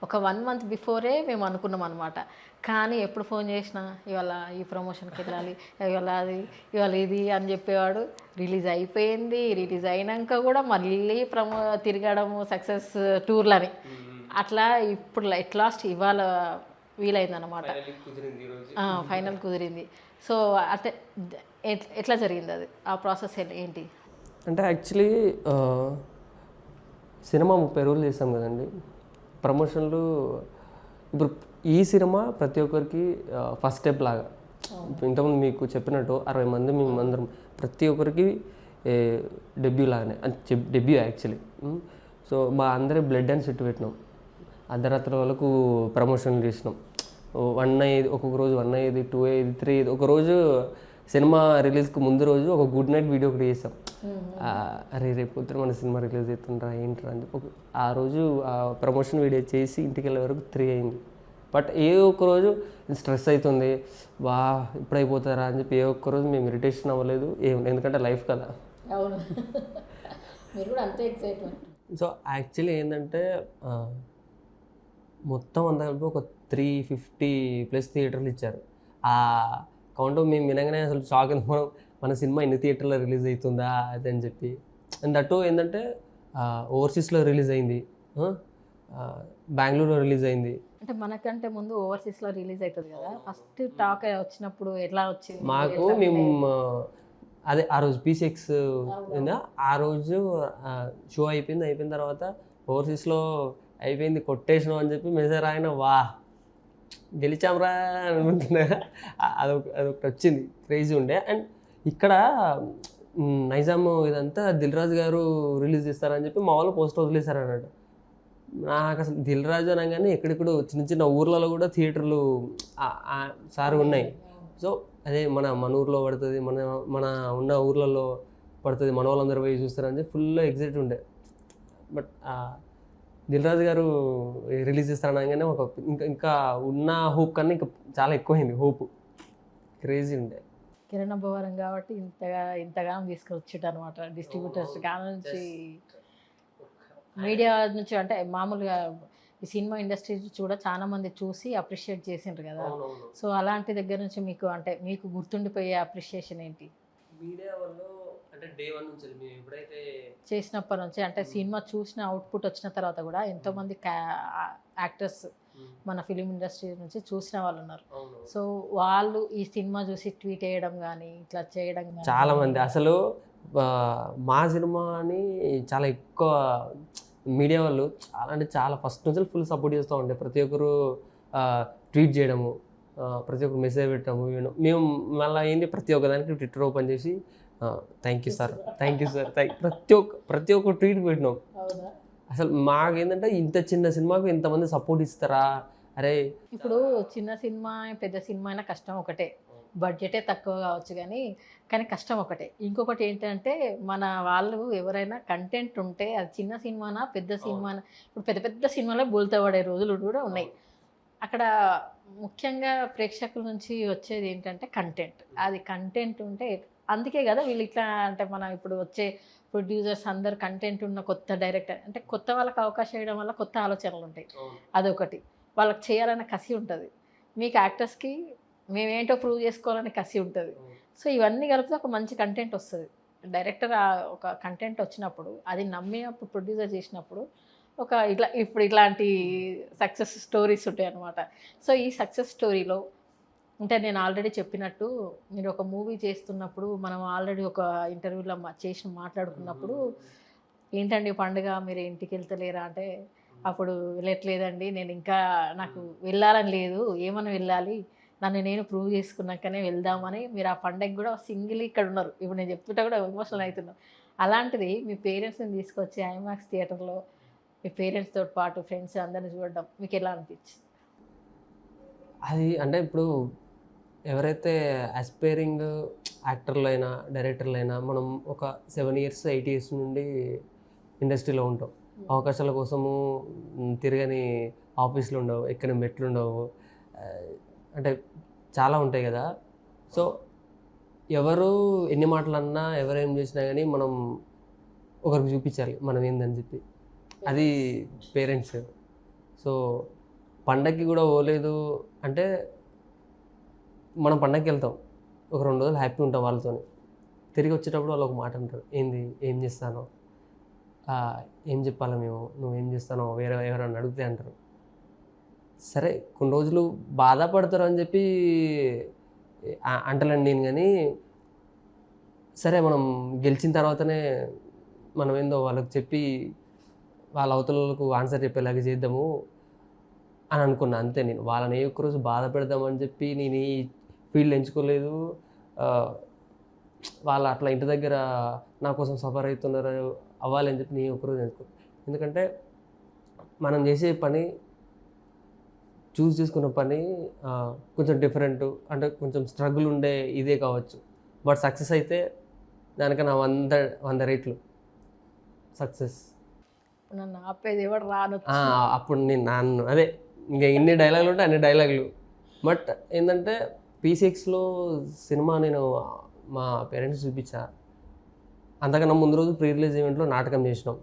ఒక 1 month బిఫోరే మేము అనుకున్నాం అనమాట. కానీ ఎప్పుడు ఫోన్ చేసినా ఇవాళ ఈ ప్రమోషన్కి వెళ్ళాలి, ఇవాళ ఇది అని చెప్పేవాడు. రిలీజ్ అయిపోయింది, రిలీజ్ అయినాక కూడా మళ్ళీ తిరగడము సక్సెస్ టూర్లని అట్లా. ఇప్పుడు ఎట్ లాస్ట్ ఇవాళ వీలైందనమాట, ఫైనల్ కుదిరింది. సో అంటే ఎట్లా జరిగింది అది, ఆ ప్రాసెస్ ఏంటి? అంటే యాక్చువల్లీ సినిమా 30 రోజులు చేస్తాం కదండి ప్రమోషన్లు. ఇప్పుడు ఈ సినిమా ప్రతి ఒక్కరికి ఫస్ట్ స్టెప్ లాగా. ఇంతకుముందు మీకు చెప్పినట్టు 60 మంది మేము అందరం ప్రతి ఒక్కరికి డెబ్యూ లాగానే, డెబ్యూ యాక్చువల్లీ. సో మా అందరి బ్లడ్ అండ్ స్వెట్ పెట్టినాం, అర్ధరాత్రి వాళ్ళకు ప్రమోషన్లు చేసినాం. 1 అయ్యేది ఒక్కొక్క రోజు, 1 అయ్యేది, 2 అయ్యేది, 3 అయ్యేది. ఒకరోజు సినిమా రిలీజ్కి ముందు రోజు ఒక గుడ్ నైట్ వీడియో ఒకటి చేసాం. అరే రేపు పొద్దున మన సినిమా రిలీజ్ అవుతుండ్రా ఏంట్రా అని చెప్పి ఆ రోజు ఆ ప్రమోషన్ వీడియో చేసి ఇంటికి వెళ్ళే వరకు 3 అయింది. బట్ ఏ ఒక్కరోజు స్ట్రెస్ అవుతుంది, వా ఇప్పుడు అయిపోతారా అని చెప్పి ఏ ఒక్కరోజు మేము ఇరిటేషన్ అవ్వలేదు ఏం, ఎందుకంటే లైఫ్ కదా. అవును, మీరు కూడా అంతే ఎక్సైట్మెంట్. సో యాక్చువల్లీ ఏంటంటే మొత్తం అంతా కలిపి ఒక 350+ థియేటర్లు ఇచ్చారు. ఆ కౌంట్ మేము వినగానే అసలు షాక్ అయింది. మన సినిమా ఎన్ని థియేటర్లో రిలీజ్ అవుతుందా అది అని చెప్పి. అండ్ దట్టు ఏంటంటే ఓవర్సీస్లో రిలీజ్ అయింది, బెంగళూరులో రిలీజ్ అయింది. అంటే మనకంటే ముందు ఓవర్సీస్లో రిలీజ్ అవుతుంది కదా, ఫస్ట్ టాక్ వచ్చినప్పుడు ఎట్లా వచ్చింది మాకు? మేము అదే ఆ రోజు P6 ఉందా, ఆ రోజు షో అయిపోయిన తర్వాత ఓవర్సీస్లో అయిపోయింది కొట్టేసినాం అని చెప్పి మెసేజ్ రాయన, వా గెలిచాంరా అనుకుంటున్నా. అదొకటి వచ్చింది, క్రేజీ ఉండే. అండ్ ఇక్కడ నైజాము ఇదంతా దిల్ రాజు గారు రిలీజ్ చేస్తారని చెప్పి మా వాళ్ళు పోస్టర్ వదిలేశారు అన్నట్టు. నాకు అసలు దిల్ రాజు అనగానే ఎక్కడెక్కడో చిన్న ఊర్లలో కూడా థియేటర్లు సారి ఉన్నాయి. సో అదే మన ఊర్లో పడుతుంది, మన ఉన్న ఊర్లలో పడుతుంది, మన వాళ్ళందరూ పోయి చూస్తారని చెప్పి ఫుల్ ఎగ్జైట్ ఉండే. బట్ దిల్ రాజు గారు రిలీజ్ చేస్తారనగానే ఒక ఇంకా ఉన్న హోప్ కన్నా ఇంకా చాలా ఎక్కువైంది హోప్, క్రేజీ ఉండే. కిరణ్ అబ్బవరం కాబట్టి ఇంతగా తీసుకొచ్చుట అనమాట. డిస్ట్రిబ్యూటర్స్ కాడ నుంచి, మీడియా నుంచి, అంటే మామూలుగా ఈ సినిమా ఇండస్ట్రీ కూడా చాలా మంది చూసి అప్రిషియేట్ చేసిండ్రు కదా. సో అలాంటి దగ్గర నుంచి మీకు అంటే మీకు గుర్తుండిపోయే అప్రిషియేషన్ ఏంటి? మీడియా వాళ్ళు అంటే డే 1 నుంచి మేము ఎప్పుడైతే చేసినప్పటి నుంచి, అంటే సినిమా చూసిన అవుట్పుట్ వచ్చిన తర్వాత కూడా ఎంతోమంది యాక్టర్స్ మన ఫిలిం ఇండస్ట్రీ నుంచి చూసిన వాళ్ళు ఉన్నారు. సో వాళ్ళు ఈ సినిమా చూసి ట్వీట్ చేయడం కానీ ఇట్లా చేయడం కానీ చాలా మంది అసలు మా సినిమాని చాలా ఎక్కువ మీడియా వాళ్ళు చాలా అంటే చాలా ఫస్ట్ నుంచి ఫుల్ సపోర్ట్ చేస్తూ ఉండే. ప్రతి ఒక్కరు ట్వీట్ చేయడము, ప్రతి ఒక్కరు మెసేజ్ పెట్టడము. మేము మళ్ళీ ఏంటి ప్రతి ఒక్కదానికి ట్విట్టర్ ఓపెన్ చేసి థ్యాంక్ యూ సార్ ప్రతి ఒక్క ట్వీట్ పెట్టినాం. అసలు మాకేంటంటే ఇంత చిన్న సినిమాకు ఇంతమంది సపోర్ట్ ఇస్తారా? అరే ఇప్పుడు చిన్న సినిమా పెద్ద సినిమా అయినా కష్టం ఒకటే, బడ్జెటే తక్కువ కావచ్చు కానీ కష్టం ఒకటే. ఇంకొకటి ఏంటంటే మన వాళ్ళు ఎవరైనా కంటెంట్ ఉంటే అది చిన్న సినిమానా పెద్ద సినిమానా, ఇప్పుడు పెద్ద సినిమాలో బోల్తా పడే రోజులు కూడా ఉన్నాయి. అక్కడ ముఖ్యంగా ప్రేక్షకుల నుంచి వచ్చేది ఏంటంటే కంటెంట్. అది కంటెంట్ ఉంటే, అందుకే కదా వీళ్ళు ఇట్లా అంటే మన ఇప్పుడు వచ్చే ప్రొడ్యూసర్స్ అందరు కంటెంట్ ఉన్న కొత్త డైరెక్టర్ అంటే కొత్త వాళ్ళకి అవకాశం ఇవ్వడం వల్ల కొత్త ఆలోచనలు ఉంటాయి. అదొకటి, వాళ్ళకి చేయాలనే కసి ఉంటుంది. మీకు యాక్టర్స్కి మేమేంటో ప్రూవ్ చేసుకోవాలని కసి ఉంటుంది. సో ఇవన్నీ కలిపితే ఒక మంచి కంటెంట్ వస్తుంది. డైరెక్టర్ ఒక కంటెంట్ వచ్చినప్పుడు అది నమ్మినప్పుడు ప్రొడ్యూసర్ చేసినప్పుడు ఒక ఇట్లాంటి సక్సెస్ స్టోరీస్ ఉంటాయి అన్నమాట. సో ఈ సక్సెస్ స్టోరీలో అంటే నేను ఆల్రెడీ చెప్పినట్టు మీరు ఒక మూవీ చేస్తున్నప్పుడు మనం ఆల్రెడీ ఒక ఇంటర్వ్యూలో మాట్లాడుకున్నప్పుడు ఏంటండి పండుగ మీరు ఇంటికి వెళ్తలేరా అంటే అప్పుడు వెళ్ళట్లేదండి, నేను ఇంకా నాకు వెళ్ళాలని లేదు, ఏమని వెళ్ళాలి, నన్ను నేను ప్రూవ్ చేసుకున్నాకనే వెళ్దామని మీరు ఆ పండగ కూడా సింగిల్ ఇక్కడ ఉన్నారు. ఇప్పుడు నేను చెప్తుంటే కూడా ఎమోషనల్ అవుతున్నాను. అలాంటిది మీ పేరెంట్స్ని తీసుకొచ్చి ఐమాక్స్ థియేటర్లో మీ పేరెంట్స్తో పాటు ఫ్రెండ్స్ అందరిని చూడడం మీకు ఎలా అనిపించింది? అది అంటే ఇప్పుడు ఎవరైతే ఆస్పైరింగ్ యాక్టర్లైనా డైరెక్టర్లైనా మనం ఒక 7 ఇయర్స్ 8 ఇయర్స్ నుండి ఇండస్ట్రీలో ఉంటాం. అవకాశాల కోసము తిరగని ఆఫీసులు ఉండవు, ఎక్కని మెట్లు ఉండవు, అంటే చాలా ఉంటాయి కదా. సో ఎవరు ఎన్ని మాటలు అన్నా ఎవరేం చేసినా కానీ మనం ఒకరికి చూపించాలి మనం ఏందని చెప్పి, అది పేరెంట్స్. సో పండగకి కూడా పోలేదు అంటే మనం పండగకి వెళ్తాం, ఒక 2 రోజులు హ్యాపీ ఉంటాం వాళ్ళతో, తిరిగి వచ్చేటప్పుడు వాళ్ళు ఒక మాట అంటారు, ఏంది ఏం చేస్తానో, ఏం చెప్పాలి మేము, నువ్వేం చేస్తానో వేరే ఎవరైనా అడిగితే అంటారు. సరే కొన్ని రోజులు బాధపడతారు అని చెప్పి అంటలేండి నేను, కానీ సరే మనం గెలిచిన తర్వాతనే మనం ఏందో వాళ్ళకి చెప్పి వాళ్ళ అవతలకు ఆన్సర్ చెప్పేలాగా చేద్దాము అని అనుకున్నా అంతే. నేను వాళ్ళని ఏ ఒక్కరోజు బాధ పెడదామని చెప్పి నేను ఈ ఫీల్డ్ ఎంచుకోలేదు. వాళ్ళు అట్లా ఇంటి దగ్గర నా కోసం సఫర్ అవుతున్నారు అవ్వాలని చెప్పి నేను ఒక్కరోజు ఎంచుకో. ఎందుకంటే మనం చేసే పని చూస్ చేసుకున్న పని కొంచెం డిఫరెంట్, అంటే కొంచెం స్ట్రగుల్ ఉండే ఇదే కావచ్చు, బట్ సక్సెస్ అయితే దానికన్నా 100 రెట్లు సక్సెస్. నన్ను ఆపేది ఎవడు రాను. అప్పుడు నన్ను అదే ఇంకా ఇన్ని డైలాగులు ఉంటే అన్ని డైలాగులు. బట్ ఏంటంటే P6లో సినిమా నేను మా పేరెంట్స్ చూపించా. అంతకన్నా ముందు రోజు ప్రీ రిలీజ్ ఈవెంట్లో నాటకం చేసినాం.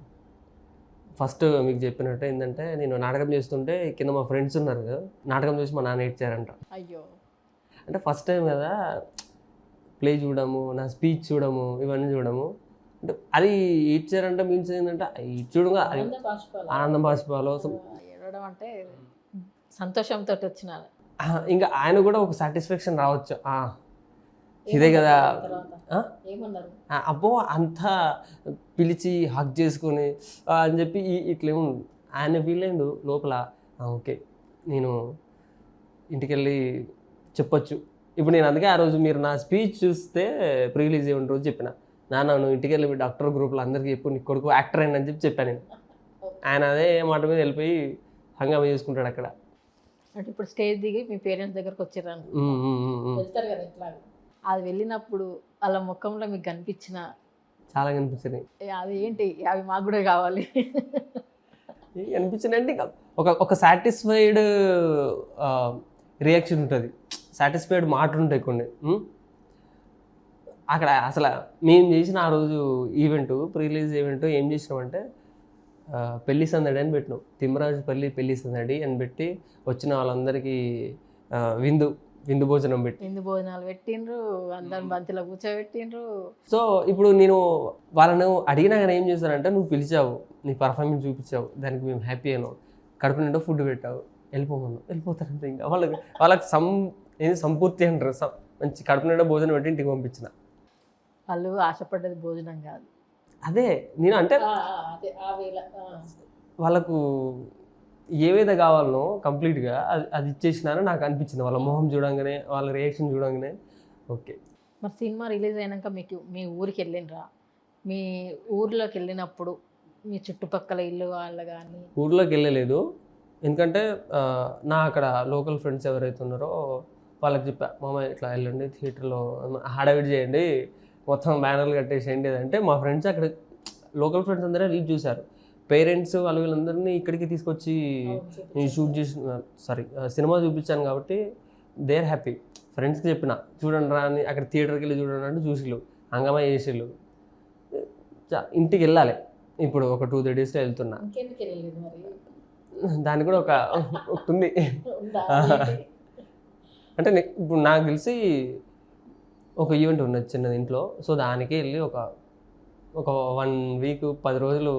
ఫస్ట్ మీకు చెప్పినట్టు ఏంటంటే నేను నాటకం చేస్తుంటే కింద మా ఫ్రెండ్స్ ఉన్నారు కదా, నాటకం చూసి మా నాన్న ఏడ్చారంట. అయ్యో, అంటే ఫస్ట్ టైం కదా ప్లే చూడము, నా స్పీచ్ చూడము, ఇవన్నీ చూడము. అంటే అది ఏడ్చారంటే మీన్స్ ఏంటంటే చూడగా అది ఆనందం బాష్పాలు ఏడవడం అంటే సంతోషంతో వచ్చిన ఇంకా ఆయన కూడా ఒక సాటిస్ఫాక్షన్ రావచ్చు, ఇదే కదా. అబ్బో అంతా పిలిచి హక్ చేసుకొని అని చెప్పి ఇట్లేమో ఆయన ఫీల్ అయిండు లోపల. ఓకే నేను ఇంటికి వెళ్ళి చెప్పొచ్చు ఇప్పుడు. నేను అందుకే ఆ రోజు మీరు నా స్పీచ్ చూస్తే ప్రీ రిలీజ్ ఈవెంట్ రోజు చెప్పిన, నాన్న నువ్వు ఇంటికి వెళ్ళి డాక్టర్ గ్రూప్లో అందరికీ చెప్పు నీ కొడుకు యాక్టర్ అయింది అని చెప్పి చెప్పాను నేను. ఆయన అదే మాట మీద వెళ్ళిపోయి హంగామా చేసుకుంటాడు అక్కడ. అంటే ఇప్పుడు స్టేజ్ దిగి మీ పేరెంట్స్ దగ్గరకు వచ్చారని వెళ్తారు కదా, ఇట్లా అది వెళ్ళినప్పుడు వాళ్ళ ముఖంలో మీకు కనిపించిన చాలా కనిపించినాయి. అది ఏంటి, అవి మాకు కూడా కావాలి కనిపించినాయి అంటే ఒక సాటిస్ఫైడ్ రియాక్షన్ ఉంటుంది, సాటిస్ఫైడ్ మాట ఉంటాయి కొన్ని. అక్కడ అసలు మేము చేసిన ఆ రోజు ఈవెంట్ ప్రీ రిలీజ్ ఈవెంట్ ఏం చేసినామంటే పెళ్లి సందడి అని పెట్టినాం. తిమ్మరాజుపల్లి పెళ్లి సందడి అని పెట్టి వచ్చిన వాళ్ళందరికీ విందు భోజనం పెట్టి విందు భోజనాలు పెట్టిండ్రు, అందరు బంతిలో కూర్చోబెట్టిండ్రు. సో ఇప్పుడు నేను వాళ్ళను అడిగినా కానీ ఏం చేస్తానంటే, నువ్వు పిలిచావు, నీ పర్ఫార్మెన్స్ చూపించావు, దానికి మేము హ్యాపీ అయినాం, కడుపు నిండా ఫుడ్ పెట్టావు, వెళ్ళిపోతారంటే ఇంకా వాళ్ళకి సంపూర్తి అంటారు, మంచి కడుపు నిండా భోజనం పెట్టి ఇంటికి పంపించిన. వాళ్ళు ఆశపడ్డది భోజనం కాదు, అదే నేను అంటే వాళ్ళకు ఏవైతే కావాలనో కంప్లీట్గా అది ఇచ్చేసినారని నాకు అనిపించింది. వాళ్ళ మొహం చూడంగానే, వాళ్ళ రియాక్షన్ చూడంగానే ఓకే. మరి సినిమా రిలీజ్ అయినాక మీకు మీ ఊరికి వెళ్ళినరా? మీ ఊర్లోకి వెళ్ళినప్పుడు మీ చుట్టుపక్కల ఇల్లు వాళ్ళు కానీ? ఊర్లోకి వెళ్ళలేదు, ఎందుకంటే నా అక్కడ లోకల్ ఫ్రెండ్స్ ఎవరైతే ఉన్నారో వాళ్ళకి చెప్పా, మామ ఇట్లా వెళ్ళండి థియేటర్లో హడావిడి చేయండి, మొత్తం బ్యానర్లు కట్టేసేయండి అంటే. మా ఫ్రెండ్స్ అక్కడ లోకల్ ఫ్రెండ్స్ అందరూ రిలీజ్ చూశారు. పేరెంట్స్ వాళ్ళు వీళ్ళందరినీ ఇక్కడికి తీసుకొచ్చి నేను షూట్ చేసి సినిమా చూపించాను కాబట్టి దే ఆర్ హ్యాపీ. ఫ్రెండ్స్కి చెప్పిన చూడండి రా అని, అక్కడ థియేటర్కి వెళ్ళి చూడండి అంటే చూసిళ్ళు, హంగామా చేసిళ్ళు. ఇంటికి వెళ్ళాలి ఇప్పుడు, ఒక 2-3 డేస్లో వెళ్తున్నా. దానికి కూడా ఒకటి ఉంది అంటే ఇప్పుడు నాకు తెలిసి ఒక ఈవెంట్ ఉన్నది చిన్నది ఇంట్లో. సో దానికి వెళ్ళి ఒక 1 వీక్ 10 రోజులు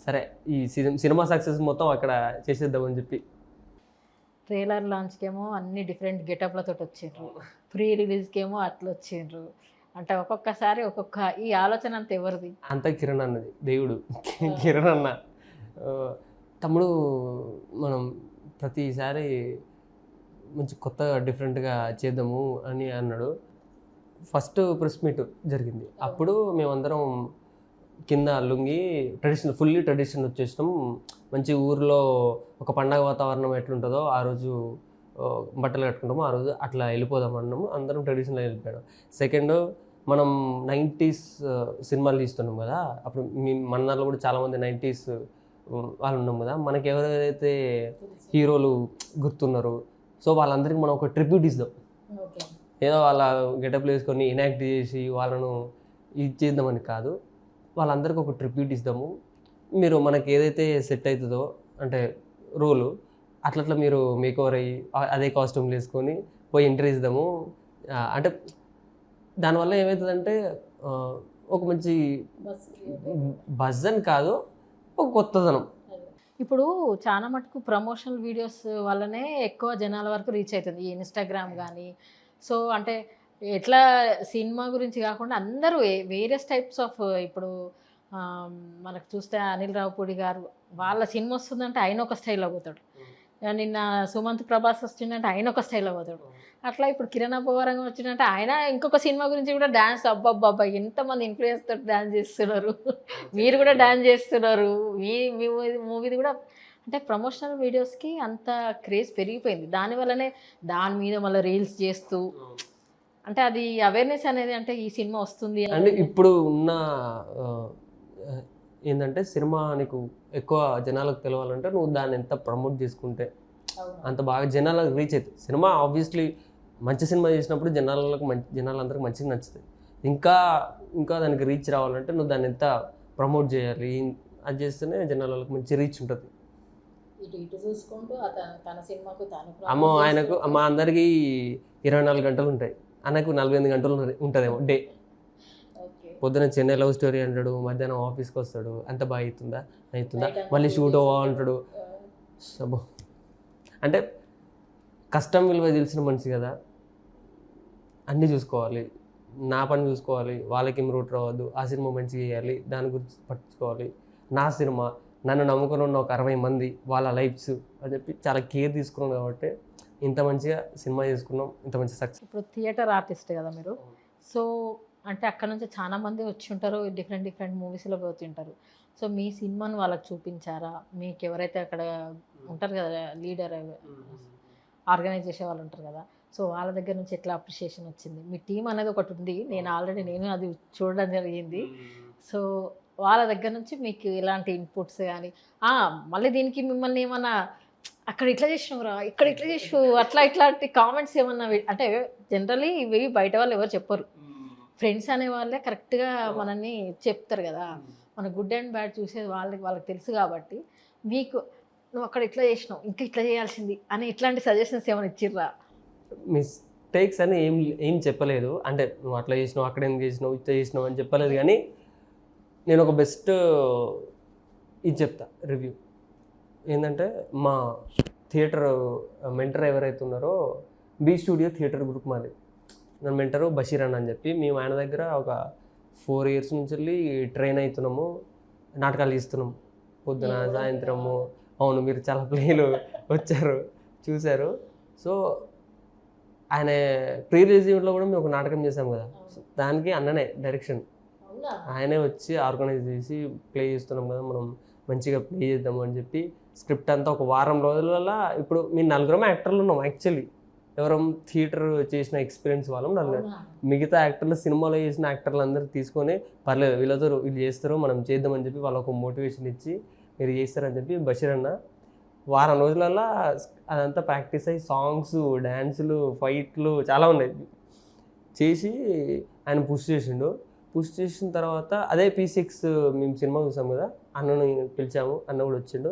సరే ఈ సినిమా సక్సెస్ మొత్తం అక్కడ చేసేద్దామని చెప్పి. ట్రైలర్ లాంచ్కేమో అన్ని డిఫరెంట్ గెటప్లతో వచ్చిండ్రు, ప్రీ రిలీజ్కేమో అట్లా వచ్చిండ్రు. అంటే ఒక్కొక్కసారి ఒక్కొక్క ఈ ఆలోచన అంత ఎవరిది? అంతా కిరణ్ అన్నది, దేవుడు కిరణ్ అన్న. తమ్ముడు మనం ప్రతిసారి మంచి కొత్తగా డిఫరెంట్గా చేద్దాము అని అన్నాడు. ఫస్ట్ ప్రెస్ మీట్ జరిగింది, అప్పుడు మేమందరం కింద లుంగి ఫుల్లీ ట్రెడిషన్ వచ్చేసినాం. మంచి ఊర్లో ఒక పండగ వాతావరణం ఎట్లుంటుందో ఆ రోజు బట్టలు కట్టుకుంటాము, ఆ రోజు అట్లా వెళ్ళిపోదాం అన్నాము. అందరం ట్రెడిషన్లో వెళ్ళిపోయాడు. సెకండ్, మనం 90s సినిమాలు తీస్తున్నాం కదా, అప్పుడు మన దాంట్లో కూడా చాలామంది 90s వాళ్ళు ఉన్నాం కదా, మనకి ఎవరైతే హీరోలు గుర్తున్నారో సో వాళ్ళందరికీ మనం ఒక ట్రిబ్యూట్ ఇద్దాం. ఏదో వాళ్ళ గెటప్లు వేసుకొని ఎనాక్ట్ చేసి వాళ్ళను ఇది చేద్దామని కాదు, వాళ్ళందరికీ ఒక ట్రిబ్యూట్ ఇద్దాము. మీరు మనకి ఏదైతే సెట్ అవుతుందో అంటే రోలు అట్లా మీరు మేకోవర్ అయ్యి అదే కాస్ట్యూమ్లు వేసుకొని పోయి ఎంట్రీ ఇద్దాము. అంటే దానివల్ల ఏమవుతుందంటే ఒక మంచి బజ్ అని కాదు, ఒక కొత్తదనం. ఇప్పుడు చాలా మటుకు ప్రమోషనల్ వీడియోస్ వల్లనే ఎక్కువ జనాల వరకు రీచ్ అవుతుంది ఈ ఇన్స్టాగ్రామ్ కానీ. సో అంటే ఎట్లా సినిమా గురించి కాకుండా అందరూ వేరియస్ టైప్స్ ఆఫ్ ఇప్పుడు మనకు చూస్తే అనిల్ రావుపూడి గారు వాళ్ళ సినిమా వస్తుందంటే ఆయన ఒక స్టైల్లో పోతాడు, నిన్న సుమంత్ ప్రభాస్ వచ్చిందంటే ఆయన ఒక స్టైల్లో పోతాడు. అట్లా ఇప్పుడు కిరణ్ అబ్బవరంగా వచ్చిందంటే ఆయన ఇంకొక సినిమా గురించి కూడా డ్యాన్స్, అబ్బాబ్బా ఎంతమంది ఇన్ఫ్లుయెన్స్ తోటి డ్యాన్స్ చేస్తున్నారు. మీరు కూడా డ్యాన్స్ చేస్తున్నారు, మీ మూవీది కూడా. అంటే ప్రమోషనల్ వీడియోస్కి అంత క్రేజ్ పెరిగిపోయింది, దానివల్లనే దాని మీద మళ్ళీ రీల్స్ చేస్తూ అంటే అది అవేర్నెస్ అనేది అంటే ఈ సినిమా వస్తుంది అంటే ఇప్పుడు ఉన్న ఏంటంటే సినిమా నీకు ఎక్కువ జనాలకు తెలవాలంటే నువ్వు దాన్ని ఎంత ప్రమోట్ చేసుకుంటే అంత బాగా జనాలకు రీచ్ అవుతుంది. సినిమా ఆబ్వియస్లీ మంచి సినిమా చేసినప్పుడు జనాలందరికీ మంచిగా నచ్చుతుంది. ఇంకా ఇంకా దానికి రీచ్ రావాలంటే నువ్వు దాన్ని ఎంత ప్రమోట్ చేయాలి, అది చేస్తేనే జనాలకు మంచి రీచ్ ఉంటుంది. అమ్మో ఆయనకు మా అందరికీ 24 గంటలు ఉంటాయి, ఆయనకు 48 గంటలు ఉంటుందేమో డే. పొద్దున చెన్నై లవ్ స్టోరీ అంటాడు, మధ్యాహ్నం ఆఫీస్కి వస్తాడు, అంత బాగా అవుతుందా మళ్ళీ షూట్ అవ్వ అంటాడు. సబో అంటే కష్టం విలువ తెలిసిన మనిషి కదా, అన్నీ చూసుకోవాలి, నా పని చూసుకోవాలి, వాళ్ళకి ఏం రూట్ రావద్దు, ఆ సినిమా మంచిగా చేయాలి, దాని గురించి పట్టించుకోవాలి, నా సినిమా నన్ను నమ్ముకుని ఉన్న ఒక 60 మంది వాళ్ళ లైఫ్స్ అని చెప్పి చాలా కేర్ తీసుకున్నాం కాబట్టి ఇంత మంచిగా సినిమా చేసుకున్నాం, ఇంత మంచి సక్సెస్. ఇప్పుడు థియేటర్ ఆర్టిస్ట్ కదా మీరు, సో అంటే అక్కడ నుంచి చాలా మంది వచ్చి ఉంటారు, డిఫరెంట్ మూవీస్లో పోతుంటారు. సో మీ సినిమాను వాళ్ళకి చూపించారా? మీకు ఎవరైతే అక్కడ ఉంటారు కదా లీడర్ ఆర్గనైజ్ చేసే వాళ్ళు ఉంటారు కదా, సో వాళ్ళ దగ్గర నుంచి ఎట్లా అప్రిషియేషన్ వచ్చింది? మీ టీం అనేది ఒకటి ఉంది, నేను అది చూడడం జరిగింది. సో వాళ్ళ దగ్గర నుంచి మీకు ఎలాంటి ఇన్పుట్స్ కానీ మళ్ళీ దీనికి మిమ్మల్ని ఏమన్నా అక్కడ ఇట్లా చేసినవురా, ఇక్కడ ఇట్లా చేసినావు, ఇట్లాంటి కామెంట్స్ ఏమన్నా? అంటే జనరలీ ఇవి బయట వాళ్ళు ఎవరు చెప్పరు, ఫ్రెండ్స్ అనే వాళ్ళే కరెక్ట్గా మనల్ని చెప్తారు కదా, మన గుడ్ అండ్ బ్యాడ్ చూసేది వాళ్ళకి తెలుసు. కాబట్టి మీకు నువ్వు అక్కడ ఇట్లా చేసినావు, ఇంకా ఇట్లా చేయాల్సింది అని ఇట్లాంటి సజెషన్స్ ఏమైనా ఇచ్చిర్రా? మిస్టేక్స్ అని ఏం చెప్పలేదు, అంటే నువ్వు అట్లా చేసినావు, అక్కడ ఏం చేసినావు, ఇట్లా చేసినావు అని చెప్పలేదు. కానీ నేను ఒక బెస్ట్ ఇది చెప్తా రివ్యూ ఏంటంటే, మా థియేటర్ మెంటర్ ఎవరైతే ఉన్నారో బీ స్టూడియో థియేటర్ గ్రూప్ మాది, నా మెంటరు బషీర్ అన్న అని చెప్పి, మేము ఆయన దగ్గర ఒక 4 years నుంచి వెళ్ళి ట్రైన్ అవుతున్నాము, నాటకాలు తీస్తున్నాము పొద్దున సాయంత్రము. అవును, మీరు చాలా ప్లేలు వచ్చారు చూశారు. సో ఆయన ప్రీ రిలీజ్ ఈవెంట్లో కూడా మేము ఒక నాటకం చేసాం కదా, దానికి అన్ననే డైరెక్షన్, ఆయనే వచ్చి ఆర్గనైజ్ చేసి ప్లే చేస్తున్నాం కదా, మనం మంచిగా ప్లే చేద్దాము అని చెప్పి స్క్రిప్ట్ అంతా ఒక వారం రోజులలో. ఇప్పుడు మేము 4 యాక్టర్లు ఉన్నాం యాక్చువల్లీ, ఎవరం థియేటర్ చేసిన ఎక్స్పీరియన్స్ వాళ్ళం 4. మిగతా యాక్టర్లు సినిమాలో చేసిన యాక్టర్లు అందరూ తీసుకొని పర్లేదు వీళ్ళతో వీళ్ళు చేస్తారు మనం చేద్దామని చెప్పి వాళ్ళకు ఒక మోటివేషన్ ఇచ్చి మీరు చేస్తారని చెప్పి బషీర్ అన్న వారం రోజులలో అదంతా ప్రాక్టీస్ అయ్యి సాంగ్స్, డ్యాన్సులు, ఫైట్లు చాలా ఉన్నాయి చేసి ఆయన పుష్ చేసిండు. పుష్ చేసిన తర్వాత అదే P6 మేము సినిమా చూసాం కదా, అన్నను పిలిచాము, అన్న కూడా వచ్చిండు.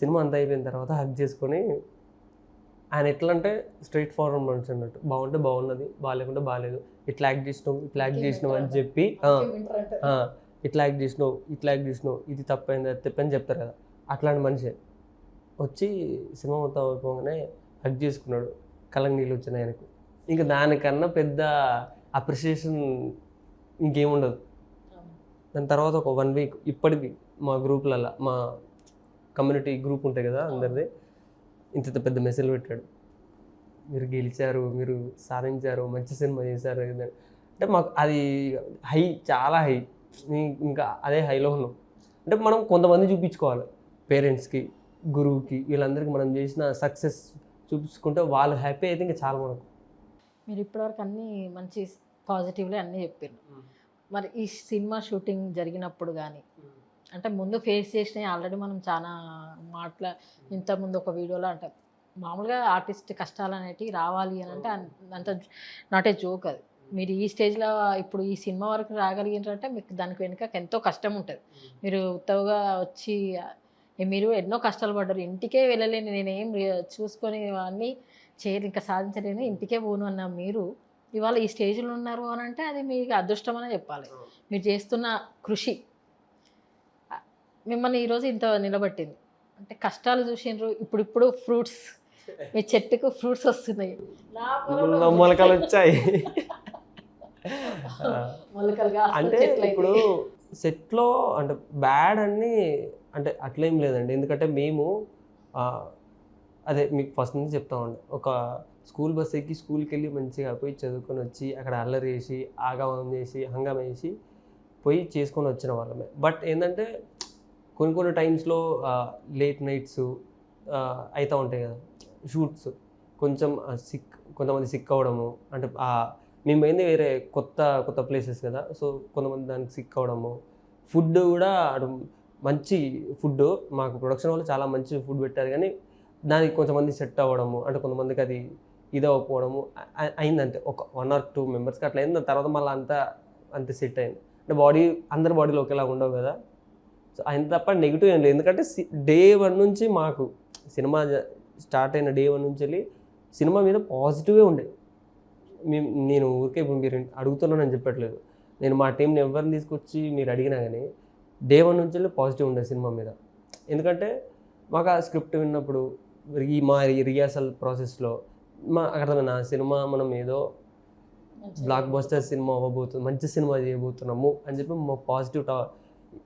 సినిమా అంతా అయిపోయిన తర్వాత హక్ చేసుకొని ఆయన ఎట్లా అంటే స్ట్రైట్ ఫార్వర్డ్ మనిషి అన్నట్టు, బాగుంటే బాగున్నది, బాగాలేకుంటే బాగాలేదు, ఇట్లా యాక్ట్ చేసినావు అని చెప్పి ఇట్లా యాక్ట్ చేసినావు ఇది తప్పైంది అది తప్పని చెప్తారు కదా, అట్లాంటి మనిషి వచ్చి సినిమా మొత్తం అయిపోగానే హక్ చేసుకున్నాడు, కళ్ళకి నీళ్ళు వచ్చినాయి ఆయనకు. ఇంకా దానికన్నా పెద్ద అప్రిషియేషన్ ఇంకేముండదు. దాని తర్వాత ఒక 1 week ఇప్పటికి మా గ్రూప్లలో మా కమ్యూనిటీ గ్రూప్ ఉంటాయి కదా అందరిది, ఇంత పెద్ద మెసేజ్ పెట్టాడు, మీరు గెలిచారు, మీరు సాధించారు, మంచి సినిమా చేశారు అంటే మాకు అది హై, చాలా హై. ఇంకా అదే హైలో ఉన్నాం. అంటే మనం కొంతమంది చూపించుకోవాలి, పేరెంట్స్కి, గురువుకి, వీళ్ళందరికీ మనం చేసిన సక్సెస్ చూపించుకుంటే వాళ్ళు హ్యాపీ అయితే ఇంకా చాలా మనకు. మీరు ఇప్పటివరకు అన్నీ మంచి పాజిటివ్లే అన్నీ చెప్పారు. మరి ఈ సినిమా షూటింగ్ జరిగినప్పుడు కానీ అంటే ముందు ఫేస్ చేసినవి ఆల్రెడీ మనం చాలా ఇంతకుముందు ఒక వీడియోలో అంటే మామూలుగా ఆర్టిస్ట్ కష్టాలు అనేటివి రావాలి అని అంటే అంత నాట్ ఏ జోక్ అది. మీరు ఈ స్టేజ్లో ఇప్పుడు ఈ సినిమా వరకు రాగలిగినారంటే మీకు దానికి వెనుక ఎంతో కష్టం ఉంటుంది. మీరు ఉత్తగా వచ్చి మీరు ఎన్నో కష్టాలు పడ్డారు, ఇంటికే వెళ్ళలేని నేనేం చూసుకొని అన్నీ చేయరు, ఇంకా సాధించలేని ఇంటికే పోను అన్న మీరు ఇవాళ ఈ స్టేజ్లో ఉన్నారు అని అంటే అది మీకు అదృష్టం అనే చెప్పాలి. మీరు చేస్తున్న కృషి మిమ్మల్ని ఈరోజు ఇంత నిలబట్టింది. అంటే కష్టాలు చూసిండ్రు, ఇప్పుడు ఫ్రూట్స్, మీ చెట్టుకు ఫ్రూట్స్ వస్తున్నాయి, మొలకలు వచ్చాయి. మొలకలుగా అంటే ఇప్పుడు సెట్లో అంటే బ్యాడ్ అన్ని అంటే అట్లేం లేదండి. ఎందుకంటే మేము అదే మీకు ఫస్ట్ నుంచి చెప్తామండి, ఒక స్కూల్ బస్ ఎక్కి స్కూల్కి వెళ్ళి మంచిగా పోయి చదువుకొని వచ్చి అక్కడ అల్లరి చేసి ఆగమనం చేసి హంగామా చేసి పోయి చేసుకొని వచ్చిన వాళ్ళమే. బట్ ఏంటంటే కొన్ని టైమ్స్లో లేట్ నైట్స్ అవుతూ ఉంటాయి కదా షూట్స్, కొంచెం కొంతమంది సిక్ అవ్వడము, అంటే మేము పోయింది వేరే కొత్త ప్లేసెస్ కదా, సో కొంతమంది దానికి సిక్ అవ్వడము. ఫుడ్ కూడా మంచి ఫుడ్ మాకు ప్రొడక్షన్ వాళ్ళు చాలా మంచి ఫుడ్ పెట్టారు, కానీ దానికి కొంతమంది సెట్ అవ్వడము, అంటే కొంతమందికి అది ఇది అవ్వకపోవడము అయిందంటే ఒక 1 or 2 మెంబర్స్కి అట్లా అయింది. దాని తర్వాత మళ్ళీ అంతే సెట్ అయింది. అంటే అందరి బాడీలో ఒకేలా ఉండవు కదా, సో ఆయన తప్ప నెగిటివ్ ఏం లేదు. ఎందుకంటే డే 1 నుంచి మాకు సినిమా స్టార్ట్ అయిన డే 1 నుంచి వెళ్ళి సినిమా మీద పాజిటివే ఉండే. నేను ఊరికే ఇప్పుడు మీరు అడుగుతున్నానని చెప్పట్లేదు, నేను మా టీంని ఎవరిని తీసుకొచ్చి మీరు అడిగినా కానీ డే 1 నుంచి వెళ్ళి పాజిటివ్ ఉండే సినిమా మీద. ఎందుకంటే మాకు ఆ స్క్రిప్ట్ విన్నప్పుడు మా రిహార్సల్ ప్రాసెస్లో అర్థమైన సినిమా మనం ఏదో బ్లాక్ బస్టర్ సినిమా అవ్వబోతుంది, మంచి సినిమా చేయబోతున్నాము అని చెప్పి మా పాజిటివ్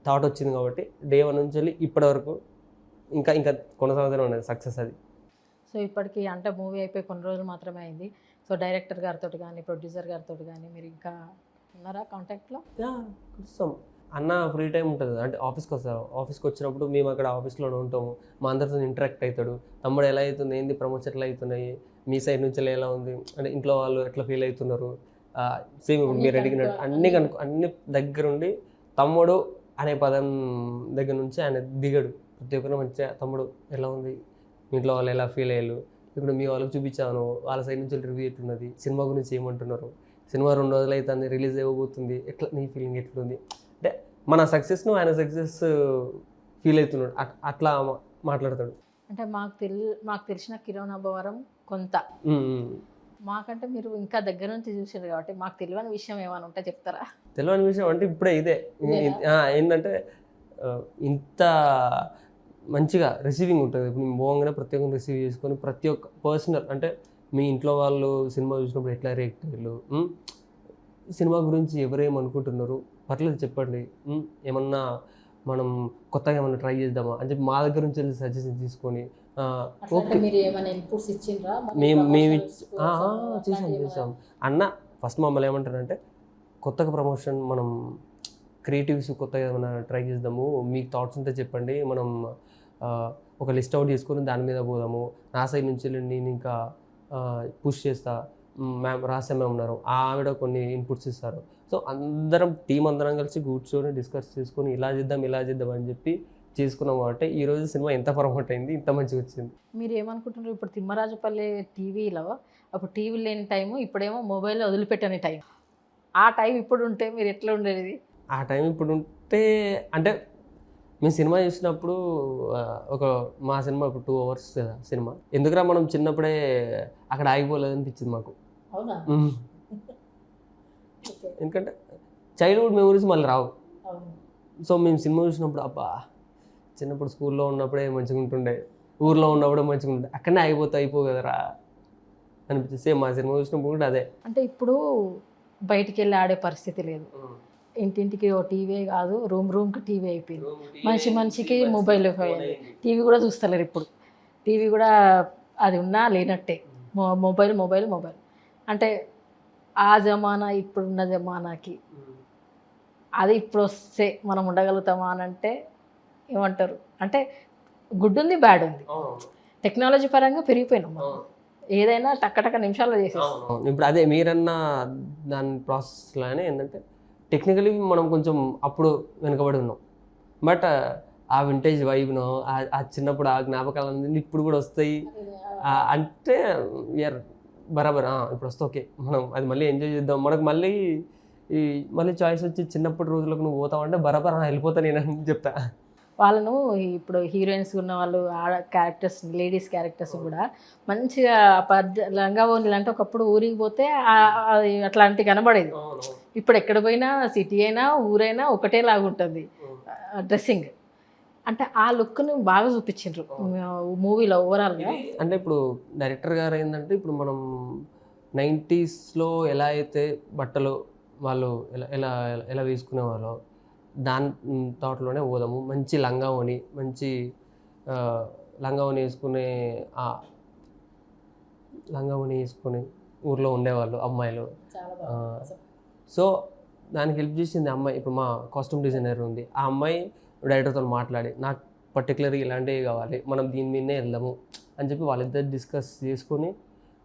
థాట్ వచ్చింది. కాబట్టి డే 1 నుంచి వెళ్ళి ఇప్పటి వరకు ఇంకా కొనసాగుతూనే ఉన్నది సక్సెస్ అది. సో ఇప్పటికీ అంటే మూవీ అయిపోయి కొన్ని రోజులు మాత్రమే అయింది. సో డైరెక్టర్ గారితో కానీ ప్రొడ్యూసర్ గారితో కానీ మీరు ఇంకా ఉన్నారా కాంటాక్ట్లో? చూస్తాం అన్న, ఫ్రీ టైం ఉంటుంది అంటే ఆఫీస్కి వస్తారు, ఆఫీస్కి వచ్చినప్పుడు మేము అక్కడ ఆఫీస్లోనే ఉంటాము, మా అందరితో ఇంటరాక్ట్ అవుతాడు. తమ్ముడు ఎలా అవుతుంది, ఏంది ప్రమోషన్ ఎట్లా అవుతున్నాయి, మీ సైడ్ నుంచి ఎలా ఉంది, అంటే ఇంట్లో వాళ్ళు ఎట్లా ఫీల్ అవుతున్నారు, సేమ్ ఇప్పుడు మీరు అడిగినట్టు అన్ని దగ్గరుండి తమ్ముడు అనే పదం దగ్గర నుంచి ఆయన దిగడు. ప్రతి ఒక్కరు మంచిగా తమ్ముడు ఎలా ఉంది, మీ ఇంట్లో వాళ్ళు ఎలా ఫీల్ అయ్యారు, ఇప్పుడు మీ వాళ్ళకి చూపించాను, వాళ్ళ సైడ్ నుంచి రివ్యూ ఎట్లున్నది, సినిమా గురించి ఏమంటున్నారు, సినిమా 2 రోజులు అవుతుంది రిలీజ్ అయిపోతుంది, ఎట్లా నీ ఫీలింగ్ ఎట్లుంది, అంటే మన సక్సెస్ను ఆయన సక్సెస్ ఫీల్ అవుతున్నాడు, అట్లా మాట్లాడతాడు. అంటే మాకు తెలిసిన కిరణ్ అబ్బవరం కొంత మాకంటే మీరు ఇంకా దగ్గర నుంచి చూసారు కాబట్టి మాకు తెలియని విషయం ఏమైనా ఉంటే చెప్తారా? తెలియని విషయం అంటే ఇప్పుడే ఇదే ఏంటంటే ఇంత మంచిగా రిసీవింగ్ ఉంటుంది. ఇప్పుడు మేము పోగానే ప్రతి ఒక్కరిని రిసీవ్ చేసుకొని ప్రతి ఒక్క పర్సనల్ అంటే మీ ఇంట్లో వాళ్ళు సినిమా చూసినప్పుడు ఎట్లా రియాక్ట్ అయ్యారు, సినిమా గురించి ఎవరేమనుకుంటున్నారు, పర్లేదు చెప్పండి, ఏమన్నా మనం కొత్తగా ఏమన్నా ట్రై చేద్దామా అని చెప్పి మా దగ్గర నుంచి వెళ్ళి సజెషన్ తీసుకొని మేము చేసాం అన్న. ఫస్ట్ మమ్మల్ని ఏమంటారంటే కొత్తగా ప్రమోషన్ మనం క్రియేటివ్స్ కొత్తగా ఏమైనా ట్రై చేద్దాము, మీకు థాట్స్ ఉంటే చెప్పండి, మనం ఒక లిస్ట్ అవుట్ చేసుకొని దాని మీద పోదాము, నా సైడ్ నుంచి నేను ఇంకా పుష్ చేస్తా, మ్యామ్ రాసే మ్యామ్ ఉన్నారు, ఆవిడ కొన్ని ఇన్పుట్స్ ఇస్తారు. సో టీం అందరం కలిసి కూర్చొని డిస్కస్ చేసుకొని ఇలా చేద్దాం అని చెప్పి చేసుకున్నాం. కాబట్టి ఈరోజు సినిమా ఎంత ప్రమోట్ అయింది, ఇంత మంచిగా వచ్చింది. మీరు ఏమనుకుంటున్నారు, ఇప్పుడు తిమ్మరాజుపల్లి టీవీలో అప్పుడు టీవీ లేని టైము, ఇప్పుడేమో మొబైల్లో వదిలిపెట్టని టైం, ఆ టైం ఇప్పుడు ఉంటే మీరు ఎట్లా ఉండేది? ఆ టైం ఇప్పుడు ఉంటే అంటే మేము సినిమా చూసినప్పుడు మా సినిమా ఇప్పుడు 2 hours కదా సినిమా, ఎందుకురా మనం చిన్నప్పుడే అక్కడ ఆగిపోలేదు అనిపించింది మాకు. అవునా? ఎందుకంటే చైల్డ్హుడ్ మెమరీస్ మళ్ళీ రావు. సో మేము సినిమా చూసినప్పుడు అబ్బా చిన్నప్పుడు స్కూల్లో ఉన్నప్పుడే మంచిగా ఉంటుండే, ఊర్లో ఉన్నప్పుడే మంచిగా ఉంటుండే, అక్కడనే అయిపో కదరా అనిపించింది. సేమ్ మా సినిమా చూసినప్పుడు కూడా అదే. అంటే ఇప్పుడు బయటికి వెళ్ళి ఆడే పరిస్థితి లేదు, ఇంటింటికి ఓ టీవీ కాదు, రూమ్ రూమ్కి టీవీ అయిపోయింది. మనిషి మనిషికి మొబైల్ అయిపోయింది. టీవీ కూడా చూస్తలేరు ఇప్పుడు. టీవీ కూడా అది ఉన్నా లేనట్టే. మొబైల్ మొబైల్ మొబైల్ అంటే ఆ జమానా ఇప్పుడున్న జమానాకి అది ఇప్పుడు వస్తే మనం ఉండగలుగుతామా అని అంటే ఏమంటారు అంటే గుడ్ ఉంది, బ్యాడ్ ఉంది. టెక్నాలజీ పరంగా పెరిగిపోయినాం మనం. ఏదైనా టక్క నిమిషాల్లో చేసేస్తాం. ఇప్పుడు అదే మీరన్న దాని ప్రాసెస్లోనే ఏంటంటే టెక్నికలీ మనం కొంచెం అప్పుడు వెనుకబడి ఉన్నాం. బట్ ఆ వింటేజ్ వైబ్ను ఆ చిన్నప్పుడు ఆ జ్ఞాపకాలన్నీ ఇప్పుడు కూడా వస్తాయి అంటే వీఆర్ బరాబర్ ఇప్పుడు వస్తే ఓకే మనం అది మళ్ళీ ఎంజాయ్ చేద్దాం. మనకు మళ్ళీ మళ్ళీ చాయిస్ వచ్చి చిన్నప్పటి రోజులకు నువ్వు పోతావంటే బరాబర్ వెళ్ళిపోతా నేను అని చెప్తా. వాళ్ళను ఇప్పుడు హీరోయిన్స్ ఉన్న వాళ్ళు క్యారెక్టర్స్, లేడీస్ క్యారెక్టర్స్ కూడా మంచిగా లంగా ఓన్లు అంటే ఒకప్పుడు ఊరికి పోతే అది అట్లాంటి కనబడేది. ఇప్పుడు ఎక్కడ పోయినా సిటీ అయినా ఊరైనా ఒకటే లాగా ఉంటుంది డ్రెస్సింగ్. అంటే ఆ లుక్ను బాగా చూపించారు మూవీలో ఓవరాల్గా. అంటే ఇప్పుడు డైరెక్టర్ గారు ఏంటంటే ఇప్పుడు మనం 90స్లో ఎలా అయితే బట్టలు వాళ్ళు ఎలా ఎలా ఎలా వేసుకునేవాళ్ళో దాని థాట్లోనే పోదాము. మంచి లంగా ఓని, మంచి లంగా ఓని వేసుకుని ఊర్లో ఉండేవాళ్ళు అమ్మాయిలు. సో దానికి హెల్ప్ చేసింది అమ్మాయి. ఇప్పుడు మా కాస్ట్యూమ్ డిజైనర్ ఉంది, ఆ అమ్మాయి డైరెక్టర్తో మాట్లాడి నాకు పర్టికులర్గా ఇలాంటివి కావాలి, మనం దీని మీదనే వెళ్దాము అని చెప్పి వాళ్ళిద్దరు డిస్కస్ చేసుకొని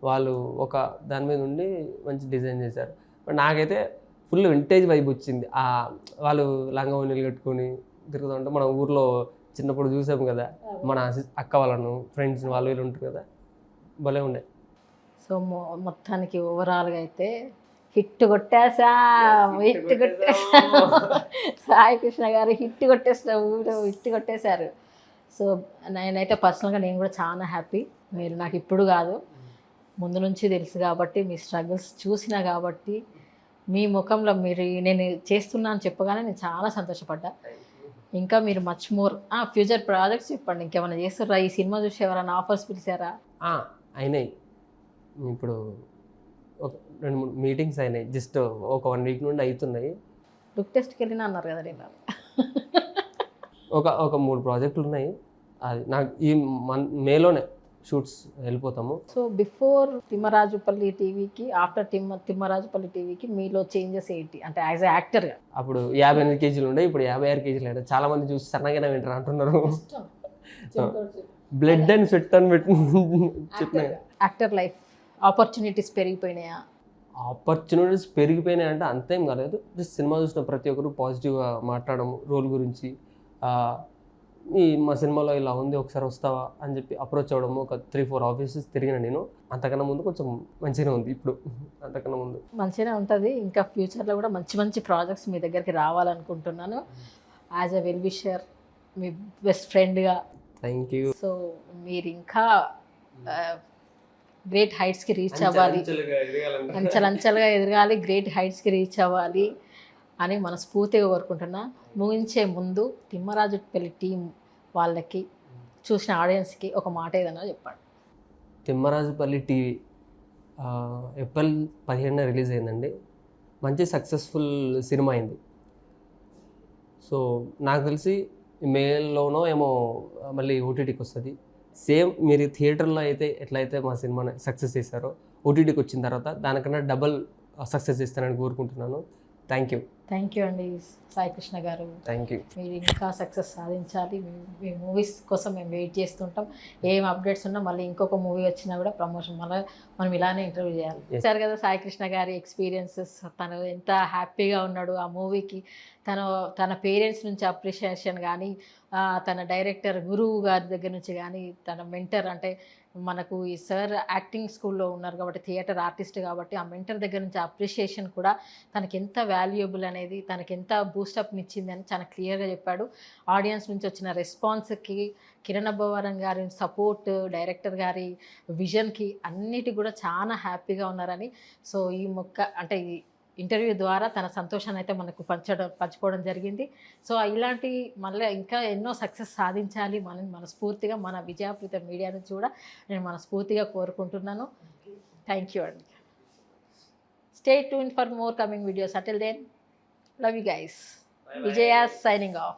వాళ్ళు ఒక దాని మీద ఉండి మంచి డిజైన్ చేశారు. బట్ నాకైతే ఫుల్ వింటేజ్ వైబ్ వచ్చింది. వాళ్ళు లంగా ఓనీలు కట్టుకొని తిరుగుతూ ఉంటే మనం ఊర్లో చిన్నప్పుడు చూసాము కదా, మన అక్క వాళ్ళను ఫ్రెండ్స్ని వాళ్ళు వీళ్ళు ఉంటారు కదా, భలే ఉండే. సో మొత్తానికి ఓవరాల్గా అయితే హిట్ కొట్టేసా. సాయి కృష్ణ గారు హిట్ కొట్టేశారు. సో నేనైతే పర్సనల్గా నేను కూడా చాలా హ్యాపీ. మీరు నాకు ఇప్పుడు కాదు ముందు నుంచి తెలుసు కాబట్టి, మీ స్ట్రగుల్స్ చూసినా కాబట్టి, మీ ముఖంలో మీరు నేను చేస్తున్నా అని చెప్పగానే నేను చాలా సంతోషపడ్డా. ఇంకా మీరు మచ్ మోర్ ఫ్యూచర్ ప్రాజెక్ట్స్ చెప్పండి, ఇంకేమైనా చేస్తారా? ఈ సినిమా చూసి ఎవరైనా ఆఫర్స్ పిలిచారా? అయినాయి. ఇప్పుడు ఒక 2-3 మీటింగ్స్ అయినాయి, జస్ట్ ఒక 1 వీక్ నుండి అవుతున్నాయి. లుక్ టెస్ట్కి వెళ్ళినా అన్నారు కదా నేను. ఒక 3 ప్రాజెక్టులు ఉన్నాయి. అది నాకు ఈ మేలోనే షూట్స్ వెళ్ళిపోతాము. సో బిఫోర్ తిమ్మరాజుపల్లి టీవీకి, ఆఫ్టర్ తిమ్మరాజుపల్లి టీవీకి మీలో చేంజెస్ ఏంటి అంటే యాజ్ ఎ యాక్టర్గా? అప్పుడు 58 కేజీలు ఉండే, ఇప్పుడు 56 కేజీలు అయినా. చాలా మంది చూసి సన్నగానే వింటారు అంటున్నారు. బ్లడ్ అండ్ స్వెట్ అని చెప్పిన యాక్టర్ లైఫ్ ఆపర్చునిటీస్ పెరిగిపోయినాయా? ఆపర్చునిటీస్ పెరిగిపోయినాయి అంటే అంతేం కాలేదు. జస్ట్ సినిమా చూసిన ప్రతి ఒక్కరు పాజిటివ్గా మాట్లాడము రోల్ గురించి. మా సినిమాలో ఇలా ఉంది, ఒకసారి వస్తావా అని చెప్పి అప్రోచ్ అవ్వడము. ఒక 3-4 ఆఫీసెస్ తిరిగిన నేను. అంతకన్నా ముందు కొంచెం మంచిగానే ఉంది, ఇప్పుడు అంతకన్నా ముందు మంచిగానే ఉంటుంది. ఇంకా ఫ్యూచర్లో కూడా మంచి మంచి ప్రాజెక్ట్స్ మీ దగ్గరికి రావాలనుకుంటున్నాను. యాజ్ ఎ వెల్ విషర్, మీ బెస్ట్ ఫ్రెండ్గా. Thank you. సో మీరు ఇంకా గ్రేట్ హైట్స్కి రీచ్ అవ్వాలి, అంచెలంచెలుగా ఎదగాలి, గ్రేట్ హైట్స్కి రీచ్ అవ్వాలి అని మనస్ఫూర్తిగా కోరుకుంటున్నా. ముగించే ముందు తిమ్మరాజుపల్లి టీం వాళ్ళకి, చూసిన ఆడియన్స్కి ఒక మాట ఏదన్నా చెప్పండి. తిమ్మరాజుపల్లి టీవీ ఏప్రిల్ 15న రిలీజ్ అయిందండి. మంచి సక్సెస్ఫుల్ సినిమా అయింది. సో నాకు తెలిసి మేలోనో ఏమో మళ్ళీ ఓటీటీకి వస్తుంది. సేమ్ మీరు థియేటర్లో అయితే ఎట్లయితే మా సినిమాని సక్సెస్ చేశారో, ఓటీటీకి వచ్చిన తర్వాత దానికన్నా డబల్ సక్సెస్ చేస్తానని కోరుకుంటున్నాను. థ్యాంక్ యూ అండి సాయి కృష్ణ గారు. Thank you. మీరు ఇంకా సక్సెస్ సాధించాలి. మీ మూవీస్ కోసం మేము వెయిట్ చేస్తుంటాం. ఏం అప్డేట్స్ ఉన్నా మళ్ళీ ఇంకొక మూవీ వచ్చినా కూడా ప్రమోషన్ మళ్ళీ మనం ఇలానే ఇంటర్వ్యూ చేయాలి. సరే కదా సాయి కృష్ణ గారి ఎక్స్పీరియన్సెస్, తను ఎంత హ్యాపీగా ఉన్నాడు ఆ మూవీకి. తన పేరెంట్స్ నుంచి అప్రిషియేషన్ కానీ, తన డైరెక్టర్ గురువు గారి దగ్గర నుంచి కానీ, తన మెంటర్ అంటే మనకు ఈ సార్ యాక్టింగ్ స్కూల్లో ఉన్నారు కాబట్టి, థియేటర్ ఆర్టిస్ట్ కాబట్టి, ఆ మెంటర్ దగ్గర నుంచి అప్రిషియేషన్ కూడా తనకి ఎంత వాల్యుయబుల్ అనేది, తనకి ఎంత బూస్టప్ని ఇచ్చింది అని చాలా క్లియర్గా చెప్పాడు. ఆడియన్స్ నుంచి వచ్చిన రెస్పాన్స్కి, కిరణ్ అబ్బవరం గారి సపోర్ట్, డైరెక్టర్ గారి విజన్కి అన్నిటి కూడా చాలా హ్యాపీగా ఉన్నారని. సో ఈ ఈ ఇంటర్వ్యూ ద్వారా తన సంతోషాన్ని అయితే మనకు పంచుకోవడం జరిగింది. సో ఇలాంటి మళ్ళీ ఇంకా ఎన్నో సక్సెస్ సాధించాలి మనస్ఫూర్తిగా మన విజయాప్రీత మీడియా నుంచి కూడా నేను మనస్ఫూర్తిగా కోరుకుంటున్నాను. థ్యాంక్ యూ అండి. Stay tuned for more coming videos. Until then, love you guys. Vijaya signing off.